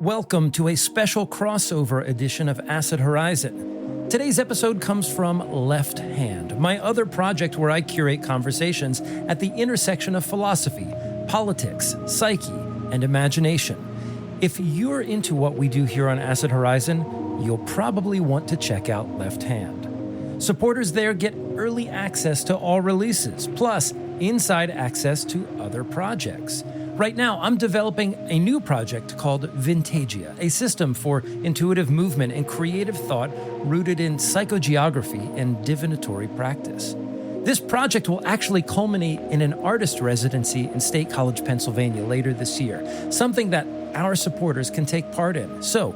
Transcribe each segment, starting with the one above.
Welcome to a special crossover edition of Acid Horizon. Today's episode comes from LEPHT, my other project where I curate conversations at the intersection of philosophy, politics, psyche, and imagination. If you're into what we do here on Acid Horizon, you'll probably want to check out LEPHT. Supporters there get early access to all releases, plus inside access to other projects. Right now, I'm developing a new project called Vintagia, a system for intuitive movement and creative thought rooted in psychogeography and divinatory practice. This project will actually culminate in an artist residency in State College, Pennsylvania later this year, something that our supporters can take part in. So,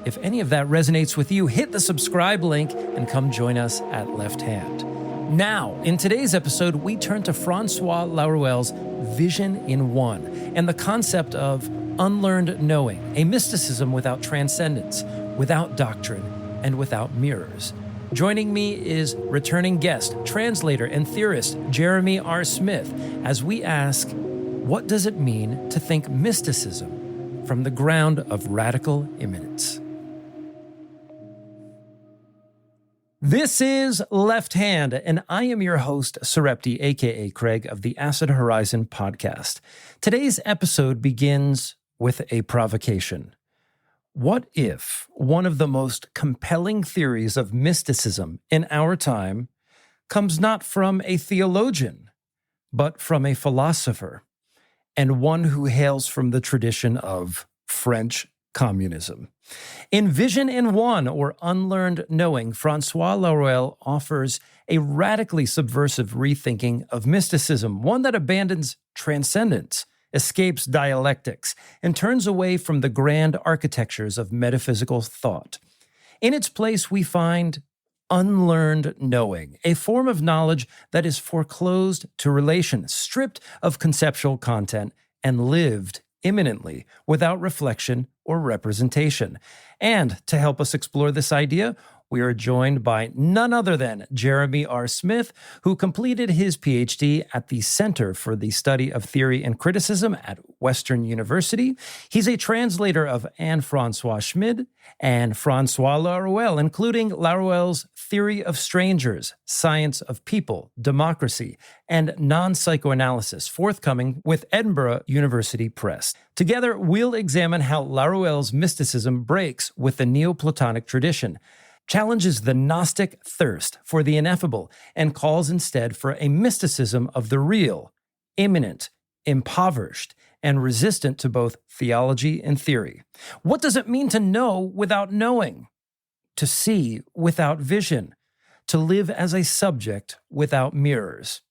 if any of that resonates with you, hit the subscribe link and come join us at LEPHT. Now, in today's episode, we turn to François Laruelle's Vision in One and the concept of unlearned knowing, a mysticism without transcendence, without doctrine, and without mirrors. Joining me is returning guest, translator, and theorist Jeremy R. Smith as we ask, what does it mean to think mysticism from the ground of radical immanence? This is LEPHT, and I am your host, Sarepty, aka Craig, of the Acid Horizon podcast. Today's episode begins with a provocation. What if one of the most compelling theories of mysticism in our time comes not from a theologian, but from a philosopher, and one who hails from the tradition of French communism? In Vision in One, or Unlearned Knowing, François Laruelle offers a radically subversive rethinking of mysticism, one that abandons transcendence, escapes dialectics, and turns away from the grand architectures of metaphysical thought. In its place, we find unlearned knowing, a form of knowledge that is foreclosed to relation, stripped of conceptual content, and lived immanently, without reflection or representation. And to help us explore this idea, we are joined by none other than Jeremy R. Smith, who completed his PhD at the Center for the Study of Theory and Criticism at Western University. He's a translator of Anne-Françoise Schmid and François Laruelle, including Laruelle's Theory of Strangers, Science of People, Democracy, and Non-Psychoanalysis, forthcoming with Edinburgh University Press. Together, we'll examine how Laruelle's mysticism breaks with the Neoplatonic tradition, challenges the Gnostic thirst for the ineffable, and calls instead for a mysticism of the real, immanent, impoverished, and resistant to both theology and theory. What does it mean to know without knowing? To see without vision? To live as a subject without mirrors?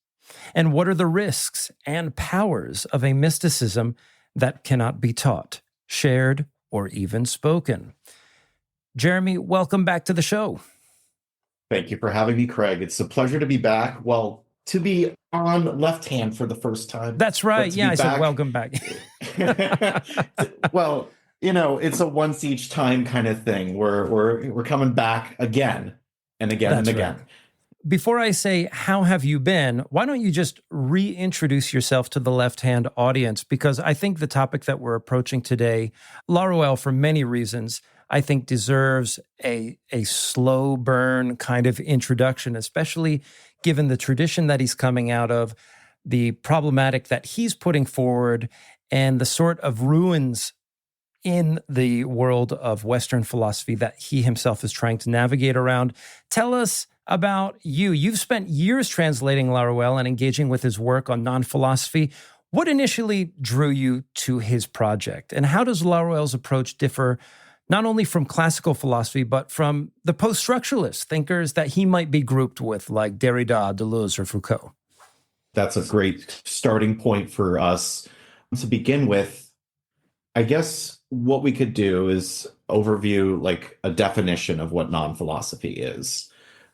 And what are the risks and powers of a mysticism that cannot be taught, shared, or even spoken? Jeremy, welcome back to the show. Thank you for having me, Craig. It's a pleasure to be back. Well, to be on LEPHT for the first time. That's right. Yeah, I said welcome back. Well, it's a once each time kind of thing. We're coming back again and again and again. Right. Before I say, how have you been? Why don't you just reintroduce yourself to the LEPHT audience? Because I think the topic that we're approaching today, Laruelle, for many reasons, I think deserves a slow burn kind of introduction, especially given the tradition that he's coming out of, the problematic that he's putting forward, and the sort of ruins in the world of Western philosophy that he himself is trying to navigate around. Tell us about you. You've spent years translating Laruelle and engaging with his work on non-philosophy. What initially drew you to his project? And how does Laruelle's approach differ not only from classical philosophy, but from the post-structuralist thinkers that he might be grouped with, like Derrida, Deleuze, or Foucault? That's a great starting point for us. To begin with, I guess what we could do is overview like a definition of what non-philosophy is.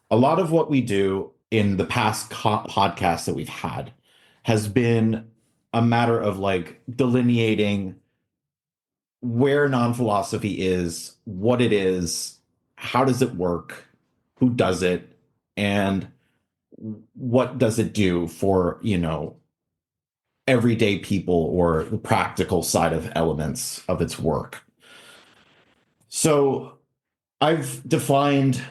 A lot of what we do in the past podcasts that we've had has been a matter of like delineating where non-philosophy is, what it is, how does it work, who does it, and what does it do for, everyday people or the practical side of elements of its work. So I've defined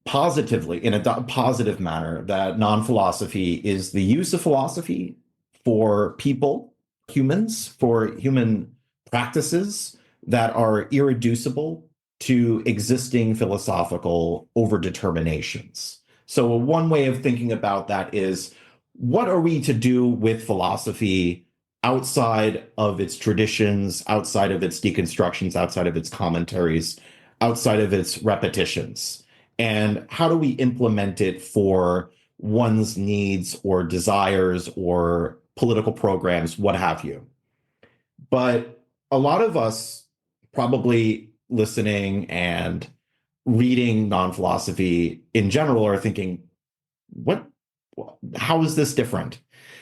positively, in a positive manner, that non-philosophy is the use of philosophy for people, humans, for human practices that are irreducible to existing philosophical overdeterminations. So one way of thinking about that is, what are we to do with philosophy outside of its traditions, outside of its deconstructions, outside of its commentaries, outside of its repetitions? And how do we implement it for one's needs or desires or political programs, what have you? But a lot of us probably listening and reading non-philosophy in general are thinking, what, how is this different?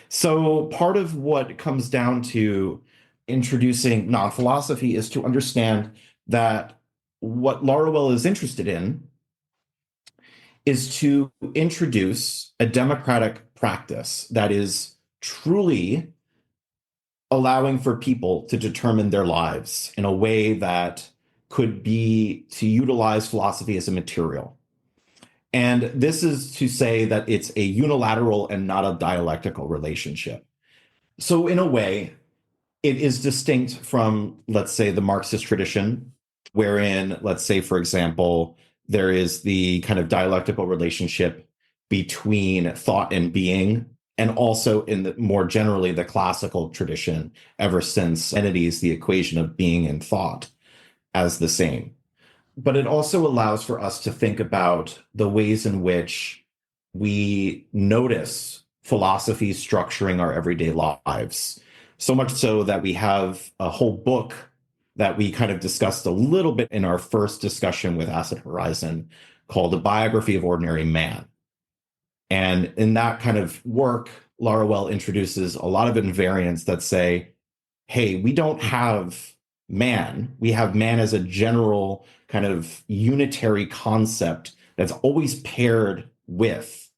So part of what comes down to introducing non-philosophy is to understand that what Laruelle is interested in is to introduce a democratic practice that is truly allowing for people to determine their lives in a way that could be to utilize philosophy as a material. And this is to say that it's a unilateral and not a dialectical relationship. So in a way, it is distinct from, let's say, the Marxist tradition, wherein, let's say, for example, there is the kind of dialectical relationship between thought and being, and also in the more generally the classical tradition, ever since entities, the equation of being and thought as the same. But it also allows for us to think about the ways in which we notice philosophy structuring our everyday lives. So much so that we have a whole book that we kind of discussed a little bit in our first discussion with Acid Horizon called A Biography of Ordinary Man. And in that kind of work, Laruelle introduces a lot of invariants that say, hey, we don't have man. We have man as a general kind of unitary concept that's always paired with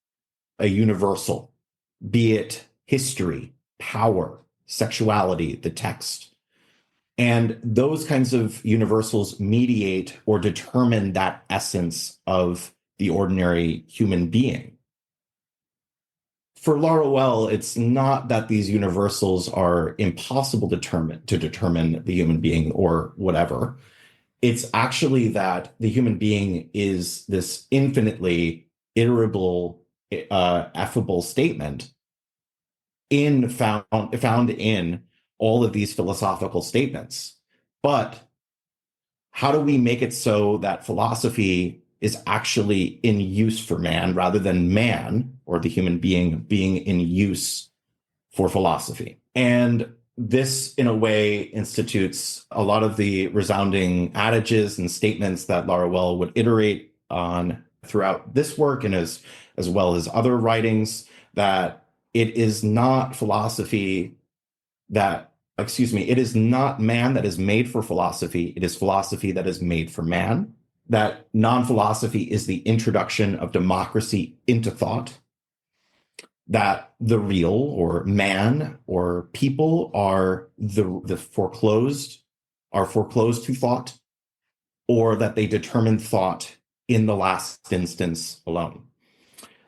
a universal, be it history, power, sexuality, the text. And those kinds of universals mediate or determine that essence of the ordinary human being. For Laruelle, it's not that these universals are impossible to determine the human being or whatever. It's actually that the human being is this infinitely iterable, affable statement found in all of these philosophical statements. But how do we make it so that philosophy is actually in use for man rather than man or the human being in use for philosophy? And this, in a way, institutes a lot of the resounding adages and statements that Laruelle would iterate on throughout this work and as well as other writings, that it is not philosophy that, it is not man that is made for philosophy. It is philosophy that is made for man. That non-philosophy is the introduction of democracy into thought. That the real or man or people are the foreclosed to thought, or that they determine thought in the last instance alone.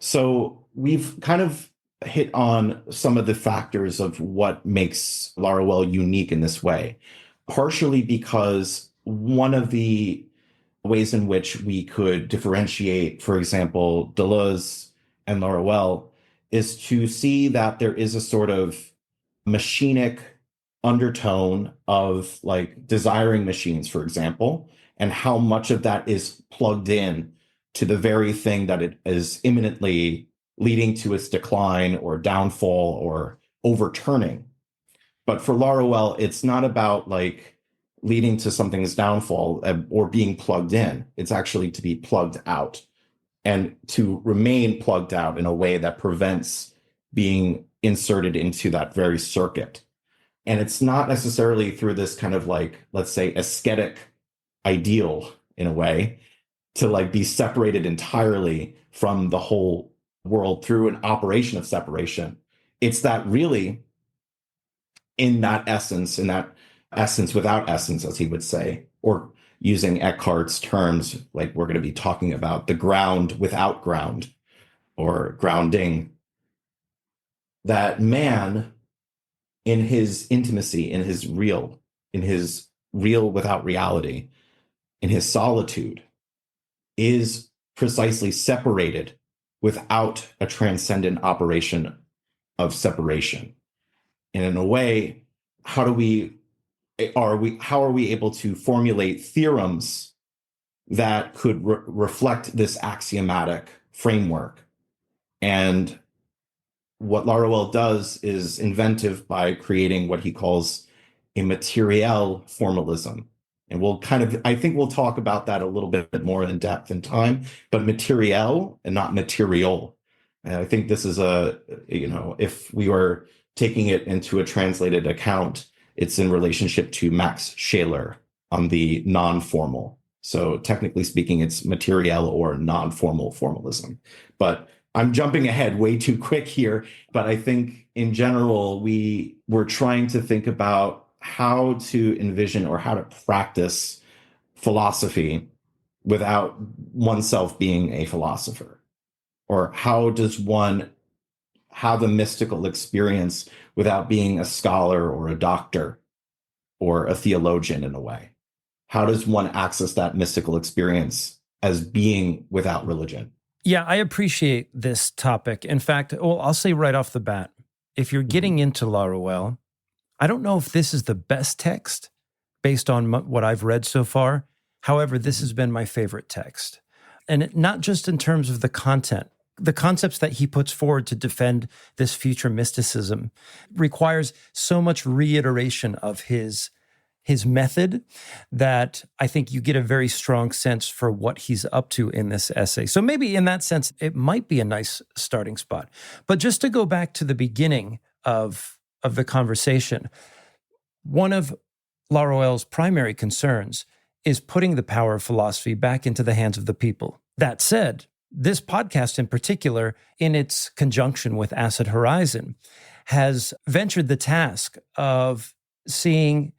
So we've kind of hit on some of the factors of what makes Laruelle unique in this way, partially because one of the ways in which we could differentiate, for example, Deleuze and Laruelle, is to see that there is a sort of machinic undertone of like desiring machines, for example, and how much of that is plugged in to the very thing that it is imminently leading to its decline or downfall or overturning. But for Laruelle, it's not about like leading to something's downfall or being plugged in. It's actually to be plugged out and to remain plugged out in a way that prevents being inserted into that very circuit. And it's not necessarily through this kind of like, let's say, ascetic ideal in a way to like be separated entirely from the whole world through an operation of separation. It's that really in that essence without essence, as he would say, or using Eckhart's terms, like we're going to be talking about the ground without ground or grounding, that man in his intimacy, in his real without reality, in his solitude, is precisely separated without a transcendent operation of separation. And in a way, how are we able to formulate theorems that could reflect this axiomatic framework? And what Laruelle does is inventive by creating what he calls a materiel formalism. And I think we'll talk about that a little bit more in depth in time, but materiel and not material. And I think this is if we were taking it into a translated account, it's in relationship to Max Scheler on the non-formal. So technically speaking, it's materiel or non-formal formalism. But I'm jumping ahead way too quick here. But I think in general, we're trying to think about how to envision or how to practice philosophy without oneself being a philosopher, or how does one have a mystical experience without being a scholar or a doctor or a theologian in a way. How does one access that mystical experience as being without religion? Yeah, I appreciate this topic. In fact, I'll say right off the bat, if you're getting into Laruelle, I don't know if this is the best text based on what I've read so far. However, this has been my favorite text. And not just in terms of the content. The concepts that he puts forward to defend this future mysticism requires so much reiteration of his method that I think you get a very strong sense for what he's up to in this essay. So maybe in that sense, it might be a nice starting spot. But just to go back to the beginning of the conversation, one of Laruelle's primary concerns is putting the power of philosophy back into the hands of the people. That said, this podcast in particular, in its conjunction with Acid Horizon, has ventured the task of seeing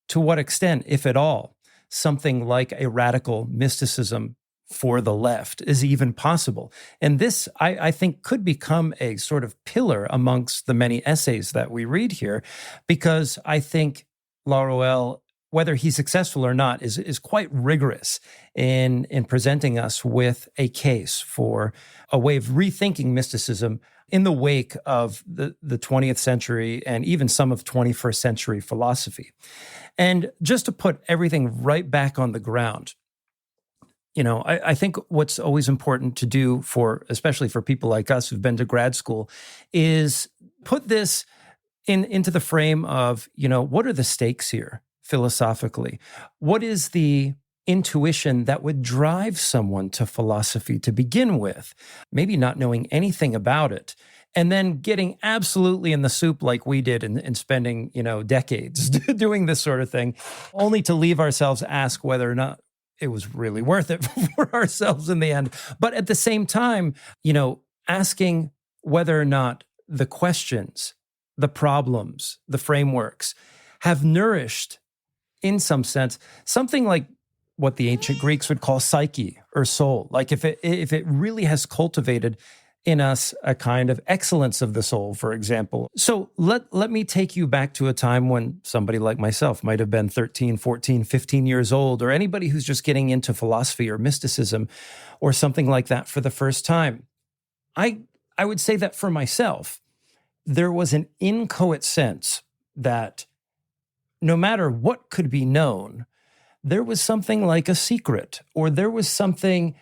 to what extent, if at all, something like a radical mysticism for the left is even possible. And this, I think, could become a sort of pillar amongst the many essays that we read here, because I think Laruelle, whether he's successful or not, is quite rigorous in presenting us with a case for a way of rethinking mysticism in the wake of the 20th century and even some of 21st century philosophy. And just to put everything right back on the ground, I think what's always important to do especially for people like us who've been to grad school, is put this into the frame of, what are the stakes here philosophically? What is the intuition that would drive someone to philosophy to begin with, maybe not knowing anything about it, and then getting absolutely in the soup like we did and spending, decades doing this sort of thing, only to leave ourselves ask whether or not it was really worth it for ourselves in the end. But at the same time, asking whether or not the questions, the problems, the frameworks have nourished, in some sense, something like what the ancient Greeks would call psyche or soul. Like if it really has cultivated in us a kind of excellence of the soul, for example. So let me take you back to a time when somebody like myself might have been 13, 14, 15 years old, or anybody who's just getting into philosophy or mysticism or something like that for the first time. I would say that for myself, there was an inchoate sense that no matter what could be known, there was something like a secret, or there was something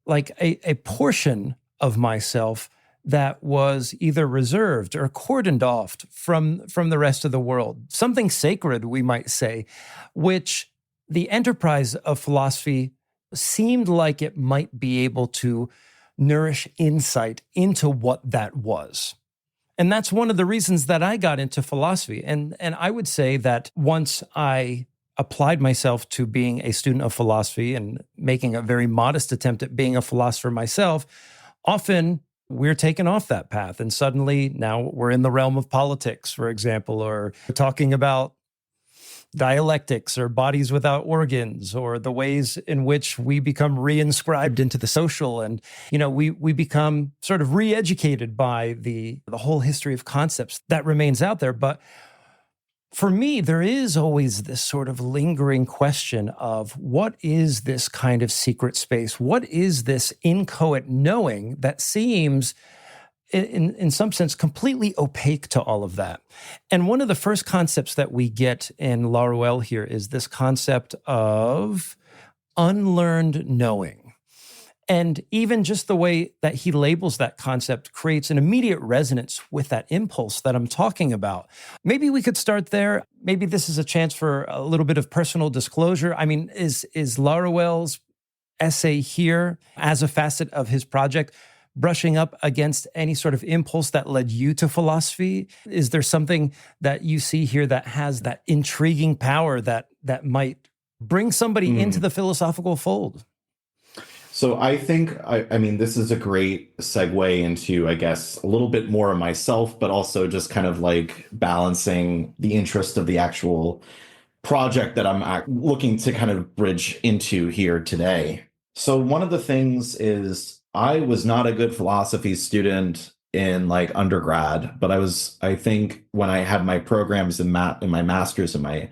like a portion of myself that was either reserved or cordoned off from the rest of the world. Something sacred, we might say, which the enterprise of philosophy seemed like it might be able to nourish insight into what that was. And that's one of the reasons that I got into philosophy. And I would say that once I applied myself to being a student of philosophy and making a very modest attempt at being a philosopher myself, often we're taken off that path. And suddenly now we're in the realm of politics, for example, or talking about, dialectics or bodies without organs, or the ways in which we become reinscribed into the social. And, we become sort of re-educated by the whole history of concepts that remains out there. But for me, there is always this sort of lingering question of what is this kind of secret space? What is this inchoate knowing that seems, in some sense, completely opaque to all of that? And one of the first concepts that we get in Laruelle here is this concept of unlearned knowing. And even just the way that he labels that concept creates an immediate resonance with that impulse that I'm talking about. Maybe we could start there. Maybe this is a chance for a little bit of personal disclosure. I mean, is Laruelle's essay here as a facet of his project brushing up against any sort of impulse that led you to philosophy? Is there something that you see here that has that intriguing power that might bring somebody into the philosophical fold? So I think, I mean, this is a great segue into, I guess, a little bit more of myself, but also just kind of like balancing the interest of the actual project that I'm looking to kind of bridge into here today. So one of the things is I was not a good philosophy student in like undergrad, but I think when I had my programs in my master's and my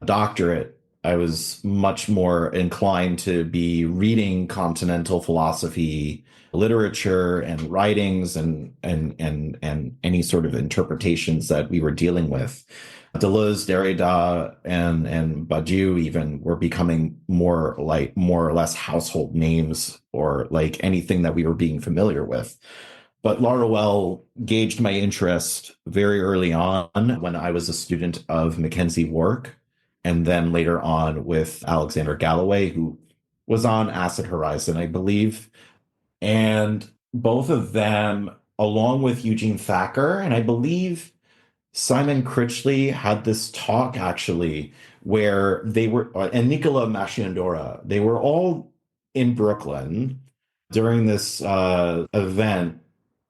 doctorate, I was much more inclined to be reading continental philosophy literature and writings and any sort of interpretations that we were dealing with. Deleuze, Derrida, and Badiou even were becoming more or less household names, or like anything that we were being familiar with. But Laruelle gauged my interest very early on when I was a student of Mackenzie Wark, and then later on with Alexander Galloway, who was on Acid Horizon, I believe. And both of them, along with Eugene Thacker, and I believe Simon Critchley had this talk actually where they were, and Nicola Maciandora, they were all in Brooklyn during this event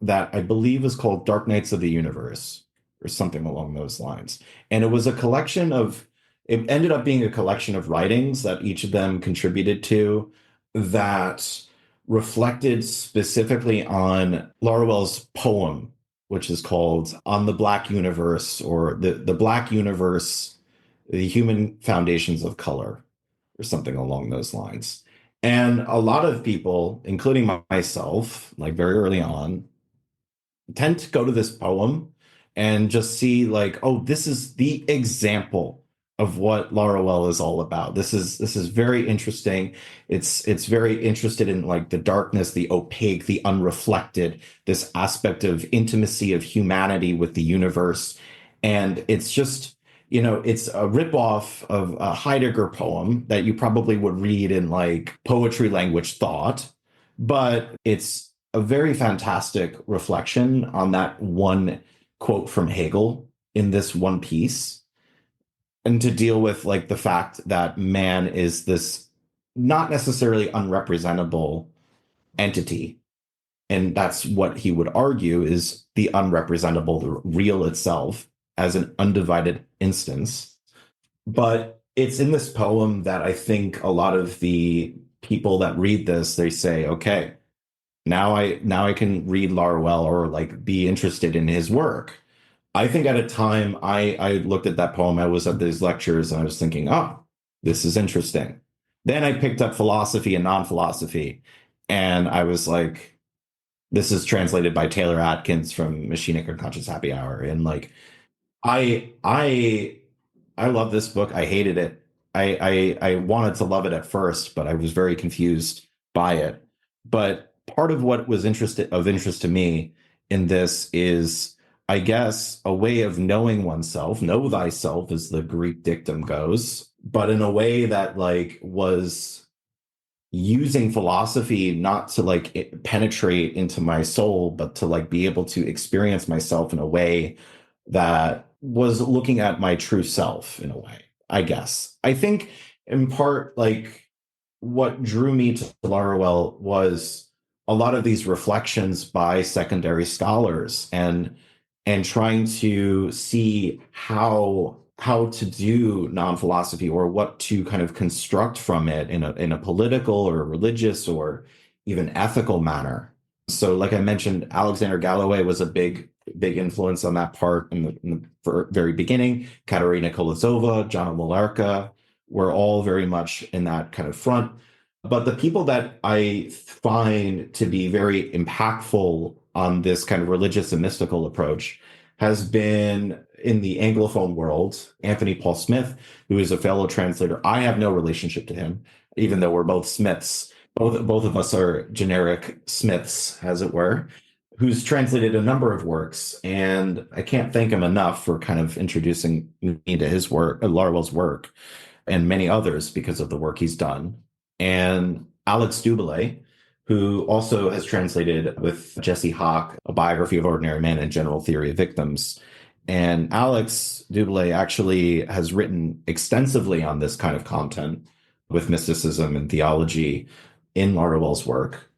that I believe was called Dark Nights of the Universe or something along those lines. And it was a collection of, it ended up being a collection of writings that each of them contributed to that reflected specifically on Laruelle's poem, which is called On the Black Universe, or the Black Universe, the Human Foundations of Color, or something along those lines. And a lot of people, including myself, like very early on, tend to go to this poem and just see like, oh, this is the example of what Laruelle is all about. This is very interesting. It's very interested in like the darkness, the opaque, the unreflected, this aspect of intimacy of humanity with the universe. And it's just, it's a ripoff of a Heidegger poem that you probably would read in like poetry language thought, but it's a very fantastic reflection on that one quote from Hegel in this one piece. And to deal with like the fact that man is this not necessarily unrepresentable entity. And that's what he would argue is the unrepresentable, the real itself as an undivided instance. But it's in this poem that I think a lot of the people that read this, they say, okay, now I can read Laruelle or like be interested in his work. I think at a time I looked at that poem, I was at these lectures and I was thinking, oh, this is interesting. Then I picked up philosophy and non-philosophy, and I was like, this is translated by Taylor Atkins from Machinic Unconscious Happy Hour. And like, I love this book. I hated it. I wanted to love it at first, but I was very confused by it. But part of what was of interest to me in this is, I guess, a way of knowing oneself. Know thyself, as the Greek dictum goes, but in a way that like was using philosophy not to like penetrate into my soul, but to like be able to experience myself in a way that was looking at my true self in a way, I guess. I think in part, like what drew me to Laruelle was a lot of these reflections by secondary scholars and trying to see how how to do non-philosophy or what to kind of construct from it in a political or religious or even ethical manner. So, like I mentioned, Alexander Galloway was a big influence on that part in the very beginning. Katerina Kolozova, John Malarka were all very much in that kind of front. But the people that I find to be very impactful on this kind of religious and mystical approach has been in the Anglophone world, Anthony Paul Smith, who is a fellow translator. I have no relationship to him, even though we're both Smiths. Both of us are generic Smiths, as it were, who's translated a number of works. And I can't thank him enough for kind of introducing me to his work, Laruelle's work, and many others because of the work he's done. And Alex Dubélé, who also has translated with Jesse Hawk, A Biography of Ordinary Men and General Theory of Victims. And Alex Dubélé actually has written extensively on this kind of content with mysticism and theology in Laruelle's work.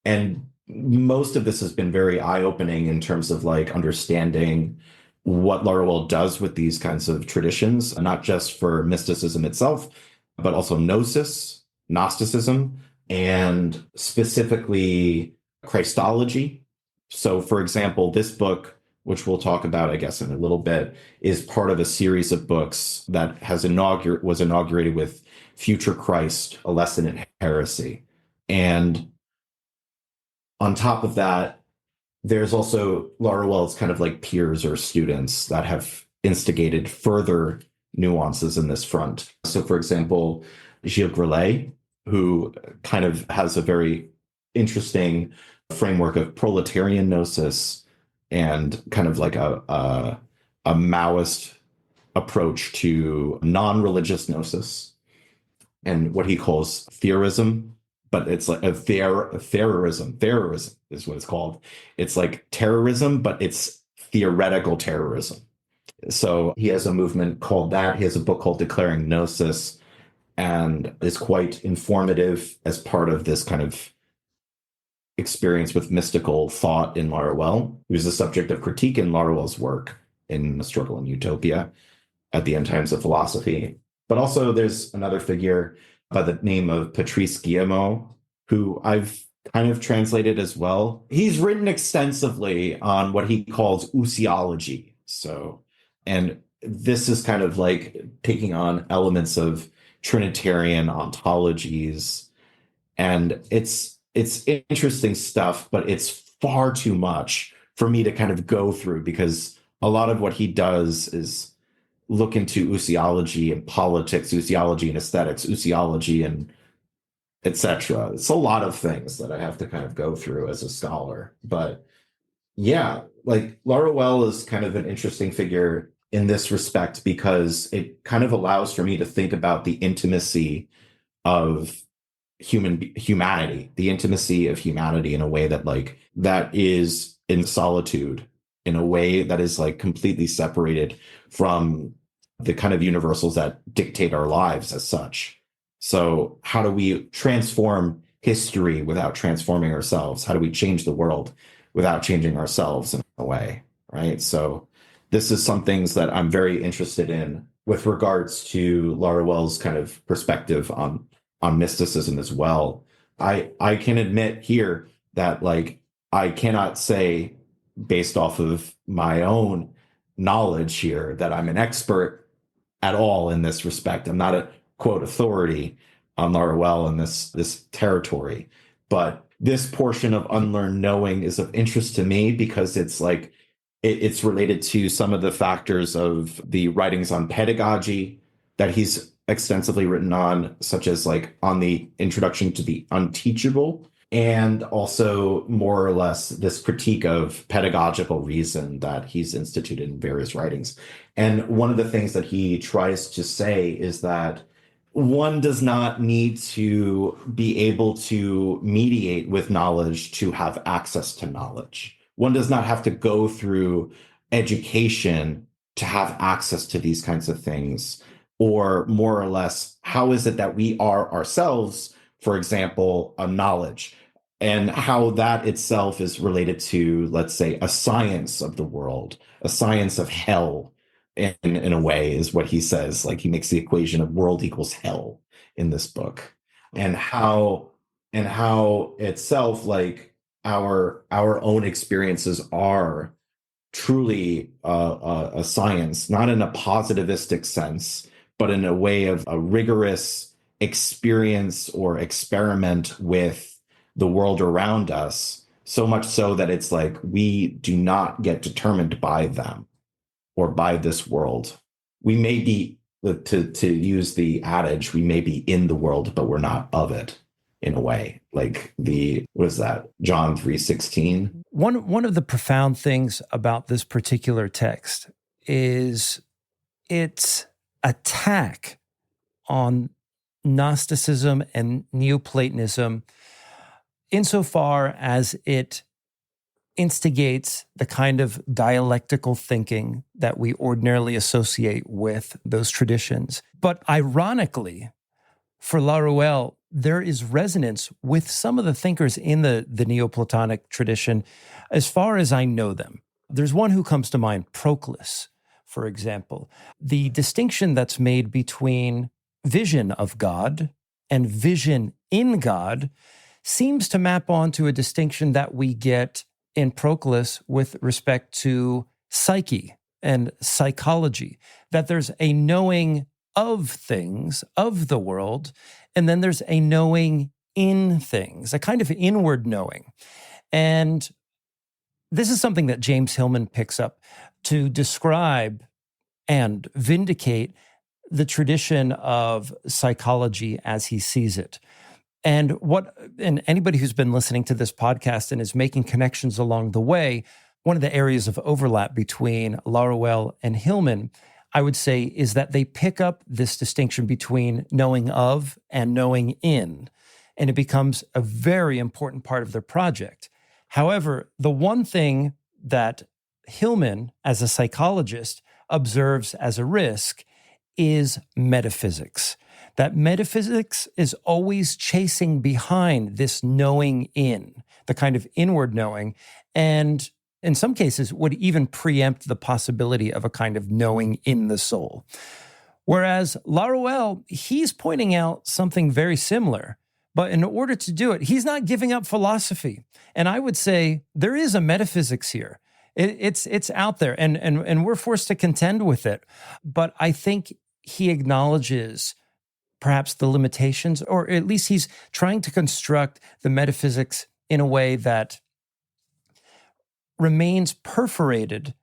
And most of this has been very eye-opening in terms of like understanding what Laruelle does with these kinds of traditions, not just for mysticism itself, but also gnosis, Gnosticism, and specifically Christology. So, for example, this book, which we'll talk about, I guess, in a little bit, is part of a series of books that was inaugurated with Future Christ, A Lesson in Heresy. And on top of that, there's also Laruelle's kind of like peers or students that have instigated further nuances in this front. So, for example, Gilles Grelet, who kind of has a very interesting framework of proletarian gnosis and kind of like a Maoist approach to non-religious gnosis and what he calls theorism, but it's like terrorism. Terrorism is what it's called. It's like terrorism, but it's theoretical terrorism. So he has a movement called that. He has a book called Declaring Gnosis, and is quite informative as part of this kind of experience with mystical thought in Laruelle. He was the subject of critique in Laruelle's work in Struggle and Utopia at the End Times of Philosophy. But also there's another figure by the name of Patrice Guillemot, who I've kind of translated as well. He's written extensively on what he calls ousiology. So, and this is kind of like taking on elements of Trinitarian ontologies, and it's interesting stuff, but it's far too much for me to kind of go through, because a lot of what he does is look into ousiology and politics, ousiology and aesthetics, ousiology and etc. It's a lot of things that I have to kind of go through as a scholar. But yeah, like Laruelle is kind of an interesting figure in this respect, because it kind of allows for me to think about the intimacy of humanity, the intimacy of humanity in a way that like that is in solitude, in a way that is like completely separated from the kind of universals that dictate our lives as such. So how do we transform history without transforming ourselves? How do we change the world without changing ourselves in a way, right? So this is some things that I'm very interested in with regards to Laruelle's kind of perspective on mysticism as well. I can admit here that like I cannot say based off of my own knowledge here that I'm an expert at all in this respect. I'm not a quote authority on Laruelle in this territory, but this portion of Unlearned Knowing is of interest to me because it's like it's related to some of the factors of the writings on pedagogy that he's extensively written on, such as like on the introduction to the unteachable, and also more or less this critique of pedagogical reason that he's instituted in various writings. And one of the things that he tries to say is that one does not need to be able to mediate with knowledge to have access to knowledge. One does not have to go through education to have access to these kinds of things. Or more or less, how is it that we are ourselves, for example, a knowledge, and how that itself is related to, let's say, a science of the world, a science of hell, in a way, is what he says. Like, he makes the equation of world equals hell in this book, and how itself, like, our own experiences are truly a science, not in a positivistic sense, but in a way of a rigorous experience or experiment with the world around us, so much so that it's like we do not get determined by them or by this world. We may be, to use the adage, we may be in the world, but we're not of it, in a way. Like, what is that? John 3:16. One of the profound things about this particular text is its attack on Gnosticism and Neoplatonism, insofar as it instigates the kind of dialectical thinking that we ordinarily associate with those traditions. But ironically, for Laruelle, there is resonance with some of the thinkers in the Neoplatonic tradition, as far as I know them. There's one who comes to mind, Proclus, for example. The distinction that's made between vision of God and vision in God seems to map onto a distinction that we get in Proclus with respect to psyche and psychology, that there's a knowing of things, of the world, and then there's a knowing in things, a kind of inward knowing. And this is something that James Hillman picks up to describe and vindicate the tradition of psychology as he sees it. And anybody who's been listening to this podcast and is making connections along the way, one of the areas of overlap between Laruelle and Hillman, I would say, is that they pick up this distinction between knowing of and knowing in, and it becomes a very important part of their project. However, the one thing that Hillman, as a psychologist, observes as a risk is metaphysics. That metaphysics is always chasing behind this knowing in, the kind of inward knowing, and in some cases would even preempt the possibility of a kind of knowing in the soul. Whereas Laruelle, he's pointing out something very similar, but in order to do it, he's not giving up philosophy. And I would say there is a metaphysics here. It's out there, and we're forced to contend with it. But I think he acknowledges perhaps the limitations, or at least he's trying to construct the metaphysics in a way that remains perforated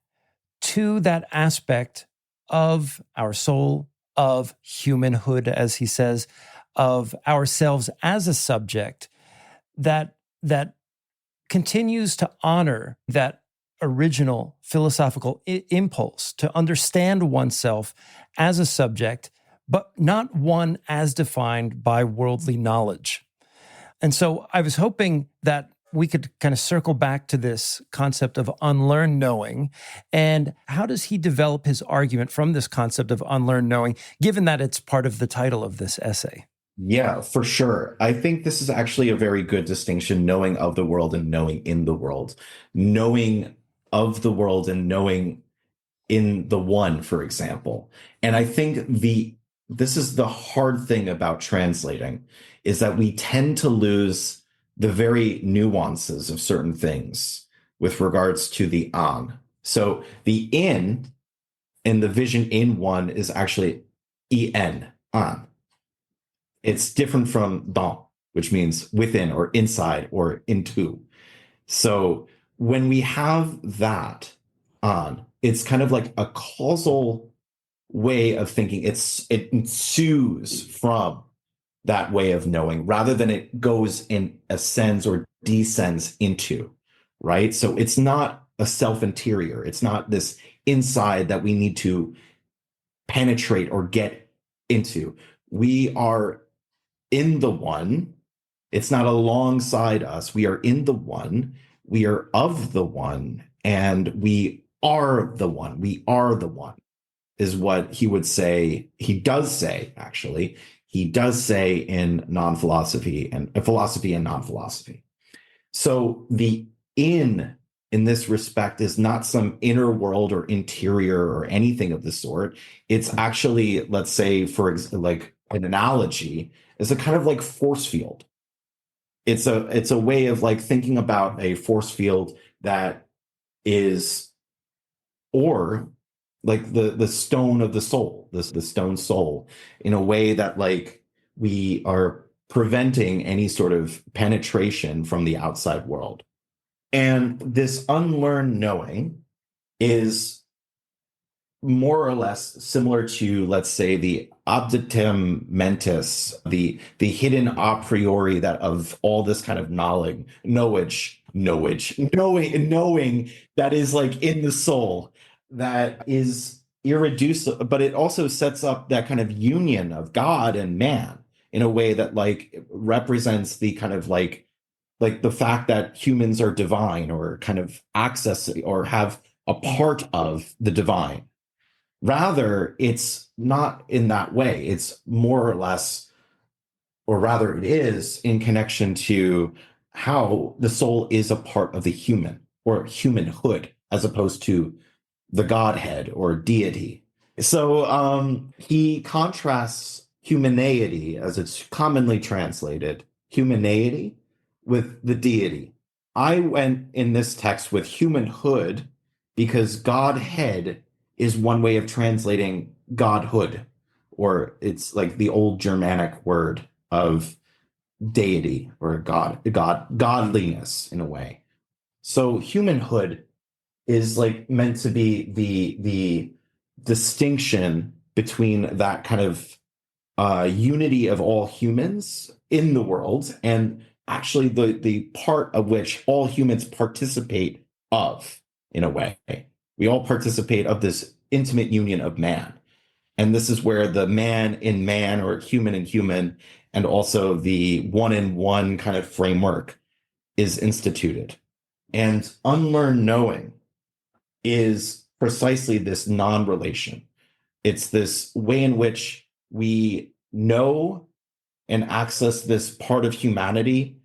to that aspect of our soul, of humanhood, as he says, of ourselves as a subject, that continues to honor that original philosophical impulse to understand oneself as a subject, but not one as defined by worldly knowledge. And so I was hoping that we could kind of circle back to this concept of unlearned knowing. And how does he develop his argument from this concept of unlearned knowing, given that it's part of the title of this essay? Yeah, for sure. I think this is actually a very good distinction, knowing of the world and knowing in the world. Knowing of the world and knowing in the one, for example. And I think this is the hard thing about translating, is that we tend to lose the very nuances of certain things with regards to the on. So the in the vision in one is actually en, on. It's different from dans, which means within or inside or into. So when we have that on, it's kind of like a causal way of thinking. It ensues from that way of knowing, rather than it goes and ascends or descends into, right? So it's not a self-interior. It's not this inside that we need to penetrate or get into. We are in the one. It's not alongside us. We are in the one. We are of the one, and we are the one. We are the one is what he would say. He does say, actually. He does say in non-philosophy and philosophy and non-philosophy. So the in in this respect is not some inner world or interior or anything of the sort. It's actually, let's say, like an analogy, is a kind of like force field. It's a way of like thinking about a force field that is, or like the stone of the soul, the stone soul, in a way that like we are preventing any sort of penetration from the outside world. And this unlearned knowing is more or less similar to, let's say, the obditem mentis, the hidden a priori that of all this kind of knowing that is like in the soul, that is irreducible, but it also sets up that kind of union of God and man in a way that like represents the kind of like the fact that humans are divine, or kind of access or have a part of the divine. Rather, it's not in that way. It's more or less, or rather it is in connection to how the soul is a part of the human, or humanhood, as opposed to the Godhead or deity. So he contrasts humanity, as it's commonly translated, humanity, with the deity. I went in this text with humanhood because Godhead is one way of translating godhood, or it's like the old Germanic word of deity or godliness in a way. So humanhood is like meant to be the distinction between that kind of unity of all humans in the world, and actually the part of which all humans participate of, in a way. We all participate of this intimate union of man. And this is where the man in man, or human in human, and also the one in one kind of framework is instituted. And unlearned knowing is precisely this non-relation. It's this way in which we know and access this part of humanity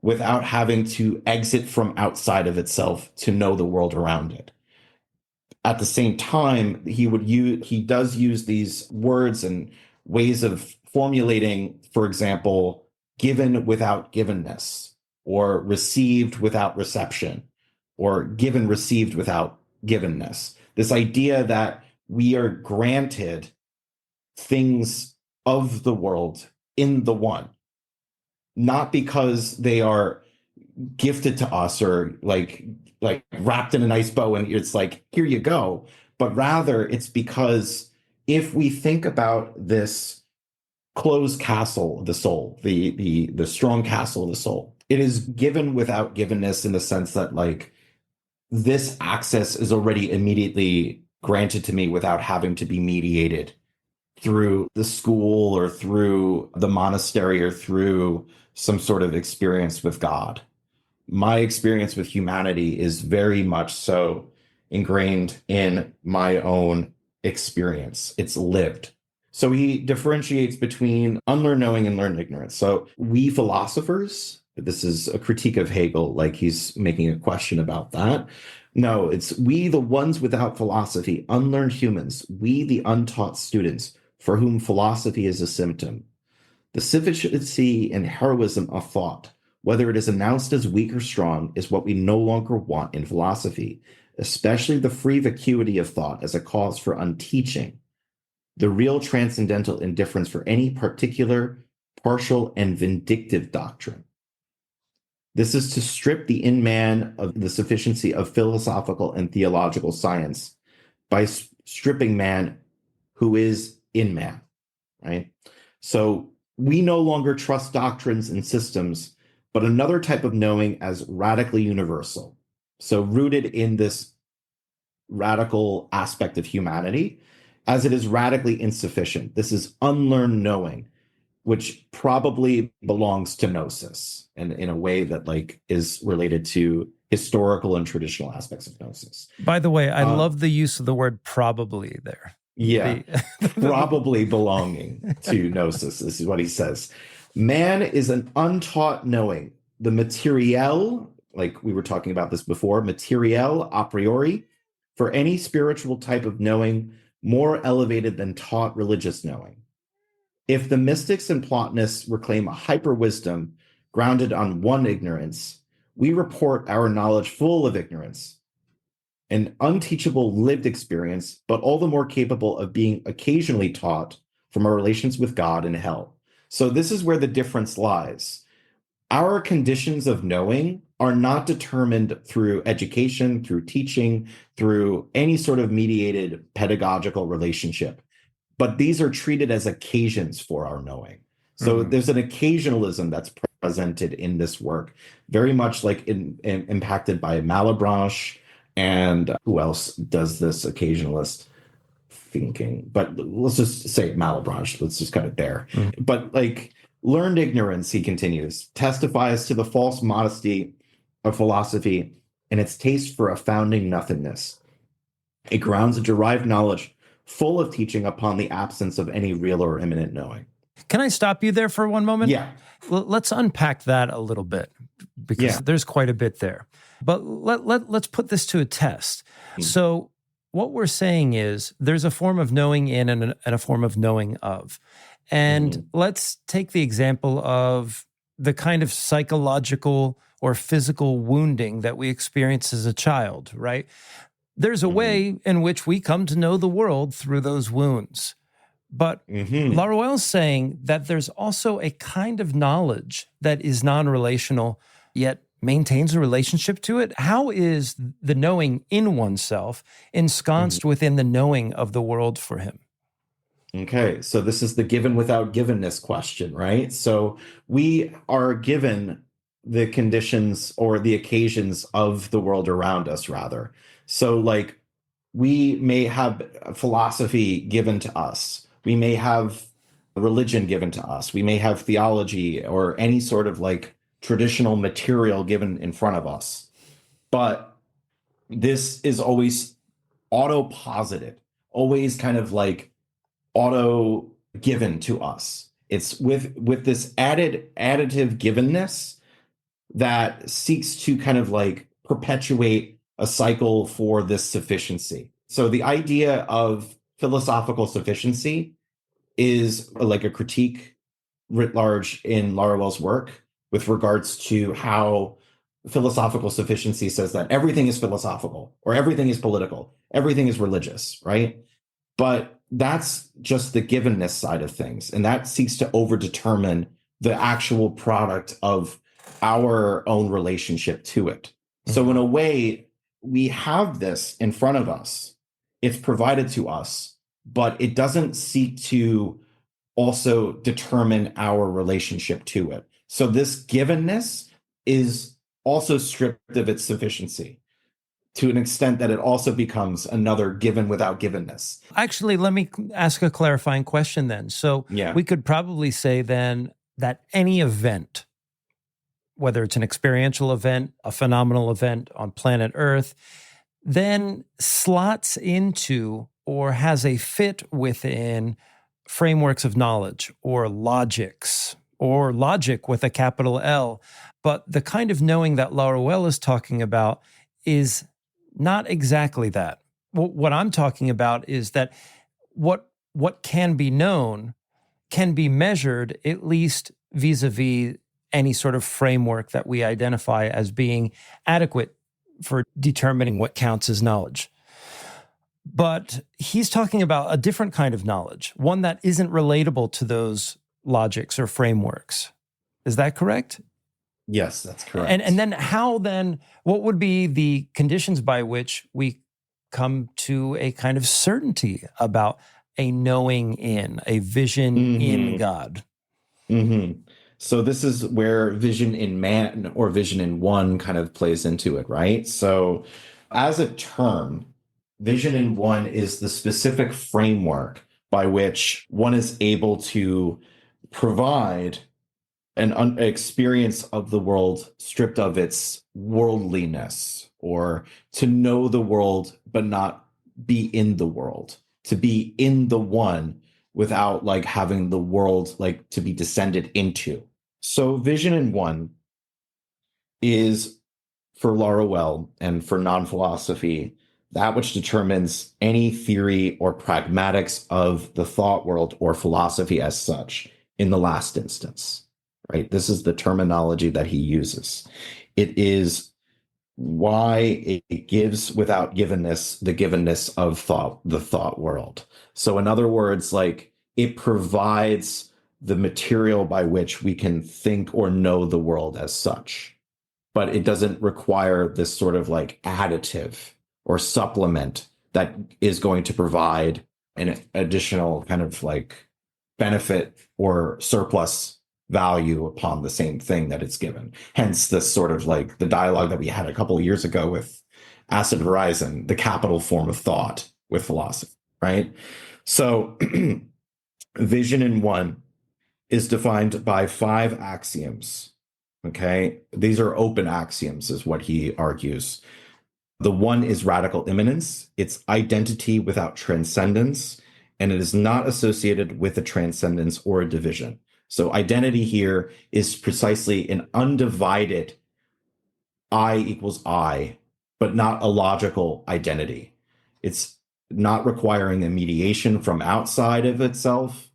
without having to exit from outside of itself to know the world around it. At the same time, he does use these words and ways of formulating, for example, given without givenness, or received without reception, or given received without givenness. This idea that we are granted things of the world in the one, not because they are gifted to us, or like wrapped in a nice bow and it's like, here you go, but rather it's because if we think about this closed castle of the soul, the strong castle of the soul, it is given without givenness, in the sense that like this access is already immediately granted to me without having to be mediated through the school or through the monastery or through some sort of experience with God. My experience with humanity is very much so ingrained in my own experience. It's lived. So he differentiates between unlearned knowing and learned ignorance. So we philosophers, this is a critique of Hegel, like he's making a question about that. No, it's we, the ones without philosophy, unlearned humans, we, the untaught students, for whom philosophy is a symptom. The sufficiency and heroism of thought, whether it is announced as weak or strong, is what we no longer want in philosophy, especially the free vacuity of thought as a cause for unteaching, the real transcendental indifference for any particular, partial, and vindictive doctrine. This is to strip the in man of the sufficiency of philosophical and theological science by stripping man who is in man, right? So we no longer trust doctrines and systems, but another type of knowing as radically universal. So rooted in this radical aspect of humanity, as it is radically insufficient. This is unlearned knowing, which probably belongs to gnosis, and in a way that like is related to historical and traditional aspects of gnosis. By the way, I love the use of the word probably there. Yeah, probably belonging to gnosis. This is what he says. Man is an untaught knowing. The materiel like we were talking about this before, materiel a priori, for any spiritual type of knowing more elevated than taught religious knowing. If the mystics and Platonists reclaim a hyper wisdom grounded on one ignorance, we report our knowledge full of ignorance, an unteachable lived experience, but all the more capable of being occasionally taught from our relations with God and hell. So this is where the difference lies. Our conditions of knowing are not determined through education, through teaching, through any sort of mediated pedagogical relationship, but these are treated as occasions for our knowing. So there's an occasionalism that's presented in this work, very much like impacted by Malebranche, and who else does this occasionalist thinking? But let's just say Malebranche. Let's just cut it there. But like learned ignorance, he continues, testifies to the false modesty of philosophy and its taste for a founding nothingness. It grounds a derived knowledge full of teaching upon the absence of any real or immanent knowing. Can I stop you there for one moment? Yeah. Let's unpack that a little bit, because there's quite a bit there. But let's put this to a test. So what we're saying is there's a form of knowing in and a form of knowing of. And let's take the example of the kind of psychological or physical wounding that we experience as a child, right? There's a way in which we come to know the world through those wounds. But Laruelle's saying that there's also a kind of knowledge that is non-relational, yet maintains a relationship to it. How is the knowing in oneself ensconced within the knowing of the world for him? Okay, so this is the given without givenness question, right? So we are given the conditions or the occasions of the world around us, rather. So like we may have philosophy given to us. We may have religion given to us. We may have theology or any sort of like traditional material given in front of us. But this is always auto-posited, always kind of like auto given to us. It's with this additive givenness that seeks to kind of like perpetuate a cycle for this sufficiency. So the idea of philosophical sufficiency is like a critique writ large in Laruelle's work with regards to how philosophical sufficiency says that everything is philosophical or everything is political, everything is religious, right? But that's just the givenness side of things. And that seeks to overdetermine the actual product of our own relationship to it. So in a way, we have this in front of us. It's provided to us, but it doesn't seek to also determine our relationship to it. So this givenness is also stripped of its sufficiency to an extent that it also becomes another given without givenness. Actually, let me ask a clarifying question then. So we could probably say then that any event, whether it's an experiential event, a phenomenal event on planet Earth, then slots into or has a fit within frameworks of knowledge or logics, or logic with a capital L. But the kind of knowing that Laruelle is talking about is not exactly that. What I'm talking about is that what can be known can be measured, at least vis-a-vis any sort of framework that we identify as being adequate for determining what counts as knowledge. But he's talking about a different kind of knowledge, one that isn't relatable to those logics or frameworks. Is that correct? Yes, that's correct. And then what would be the conditions by which we come to a kind of certainty about a knowing in, a vision in God? So this is where vision in man or vision in one kind of plays into it, right? So as a term, vision in one is the specific framework by which one is able to provide an experience of the world stripped of its worldliness, or to know the world but not be in the world, to be in the one without like having the world like to be descended into. So vision in one is for Laruelle and for non-philosophy, that which determines any theory or pragmatics of the thought world or philosophy as such in the last instance, right? This is the terminology that he uses. It is why it gives without givenness the givenness of thought, the thought world. So in other words, like it provides the material by which we can think or know the world as such, but it doesn't require this sort of like additive or supplement that is going to provide an additional kind of like benefit or surplus value upon the same thing that it's given. Hence this sort of like the dialogue that we had a couple of years ago with Acid Horizon, the capital form of thought with philosophy, right? So vision in one is defined by 5 axioms. Okay, these are open axioms, is what he argues. The one is radical immanence. It's identity without transcendence, and it is not associated with a transcendence or a division. So identity here is precisely an undivided I equals I, but not a logical identity. It's not requiring a mediation from outside of itself.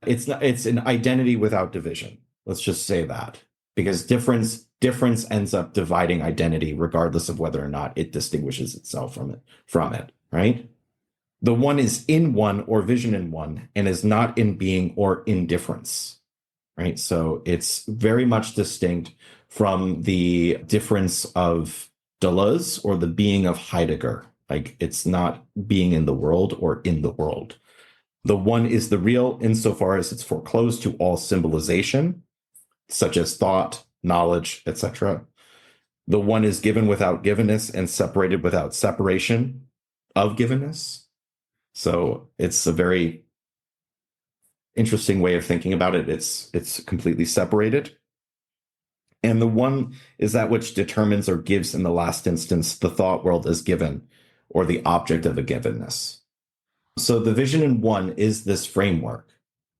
It's an identity without division. Let's just say that, because difference ends up dividing identity regardless of whether or not it distinguishes itself from it, right? The one is in one or vision in one and is not in being or indifference, right? So it's very much distinct from the difference of Deleuze or the being of Heidegger. Like it's not being in the world or in the world. The one is the real insofar as it's foreclosed to all symbolization, such as thought, knowledge, etc. The one is given without givenness and separated without separation of givenness. So it's a very interesting way of thinking about it. It's completely separated. And the one is that which determines or gives in the last instance the thought world as given or the object of a givenness. So the vision in one is this framework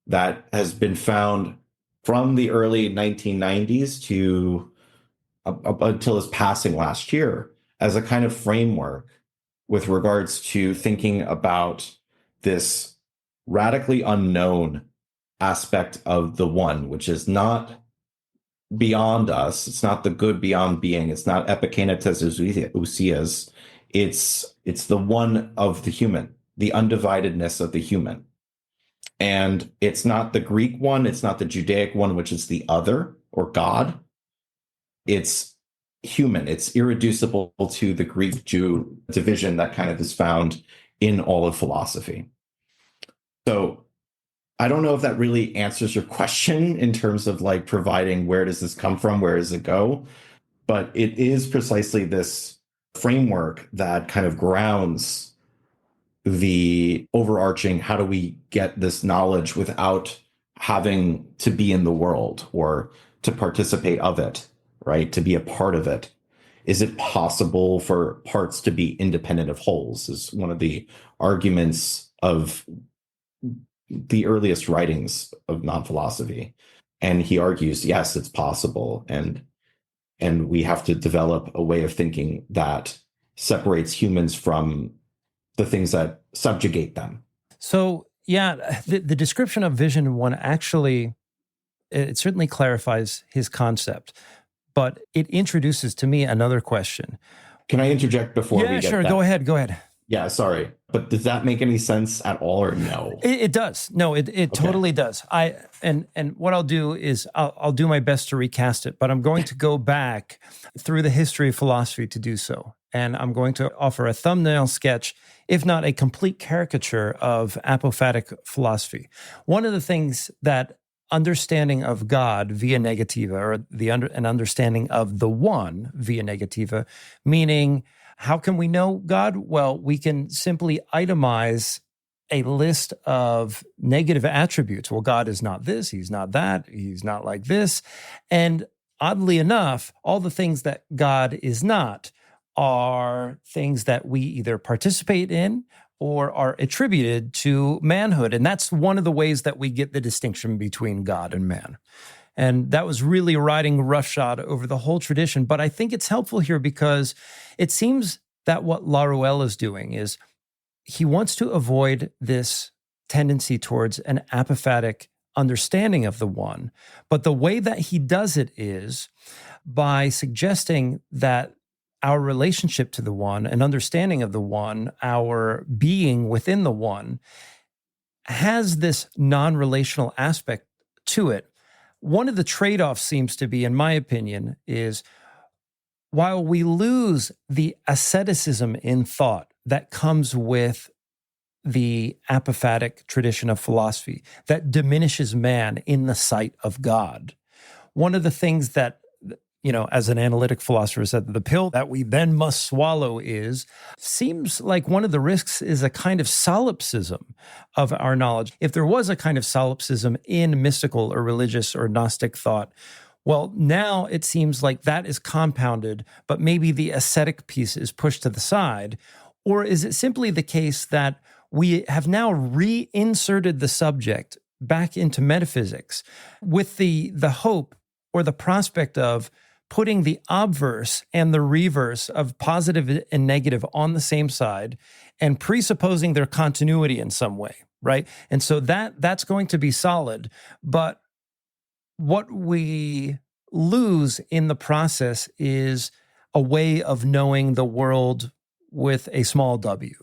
that has been found from the early 1990s to up until his passing last year as a kind of framework with regards to thinking about this radically unknown aspect of the one, which is not beyond us. It's not the good beyond being. It's not epikenetes ousias. It's the one of the human, the undividedness of the human. And it's not the Greek one. It's not the Judaic one, which is the other or God. It's human. It's irreducible to the Greek-Jew division that kind of is found in all of philosophy. So I don't know if that really answers your question in terms of like providing where does this come from, where does it go? But it is precisely this framework that kind of grounds the overarching, how do we get this knowledge without having to be in the world or to participate of it, right? To be a part of it. Is it possible for parts to be independent of wholes? Is one of the arguments of the earliest writings of non-philosophy. And he argues, yes, it's possible. And we have to develop a way of thinking that separates humans from the things that subjugate them. So, yeah, the description of vision one actually, it certainly clarifies his concept, but it introduces to me another question. Can I interject before we get sure. that? Go ahead. Yeah, sorry. But does that make any sense at all or no? It does. No, it totally does. And what I'll do is I'll do my best to recast it, but I'm going to go back through the history of philosophy to do so. And I'm going to offer a thumbnail sketch, if not a complete caricature of apophatic philosophy. One of the things that understanding of God via negativa, or an understanding of the one via negativa, meaning how can we know God? Well, we can simply itemize a list of negative attributes. Well, God is not this, he's not that, he's not like this. And oddly enough, all the things that God is not are things that we either participate in or are attributed to manhood. And that's one of the ways that we get the distinction between God and man. And that was really riding roughshod over the whole tradition. But I think it's helpful here because it seems that what Laruelle is doing is he wants to avoid this tendency towards an apophatic understanding of the one. But the way that he does it is by suggesting that our relationship to the one, an understanding of the one, our being within the one, has this non-relational aspect to it. One of the trade-offs seems to be, in my opinion, is while we lose the asceticism in thought that comes with the apophatic tradition of philosophy that diminishes man in the sight of God, one of the things that, as an analytic philosopher said, the pill that we then must swallow seems like one of the risks is a kind of solipsism of our knowledge. If there was a kind of solipsism in mystical or religious or Gnostic thought, well, now it seems like that is compounded, but maybe the ascetic piece is pushed to the side. Or is it simply the case that we have now reinserted the subject back into metaphysics with the hope or the prospect of putting the obverse and the reverse of positive and negative on the same side and presupposing their continuity in some way, right? And so that's going to be solid. But what we lose in the process is a way of knowing the world with a small w.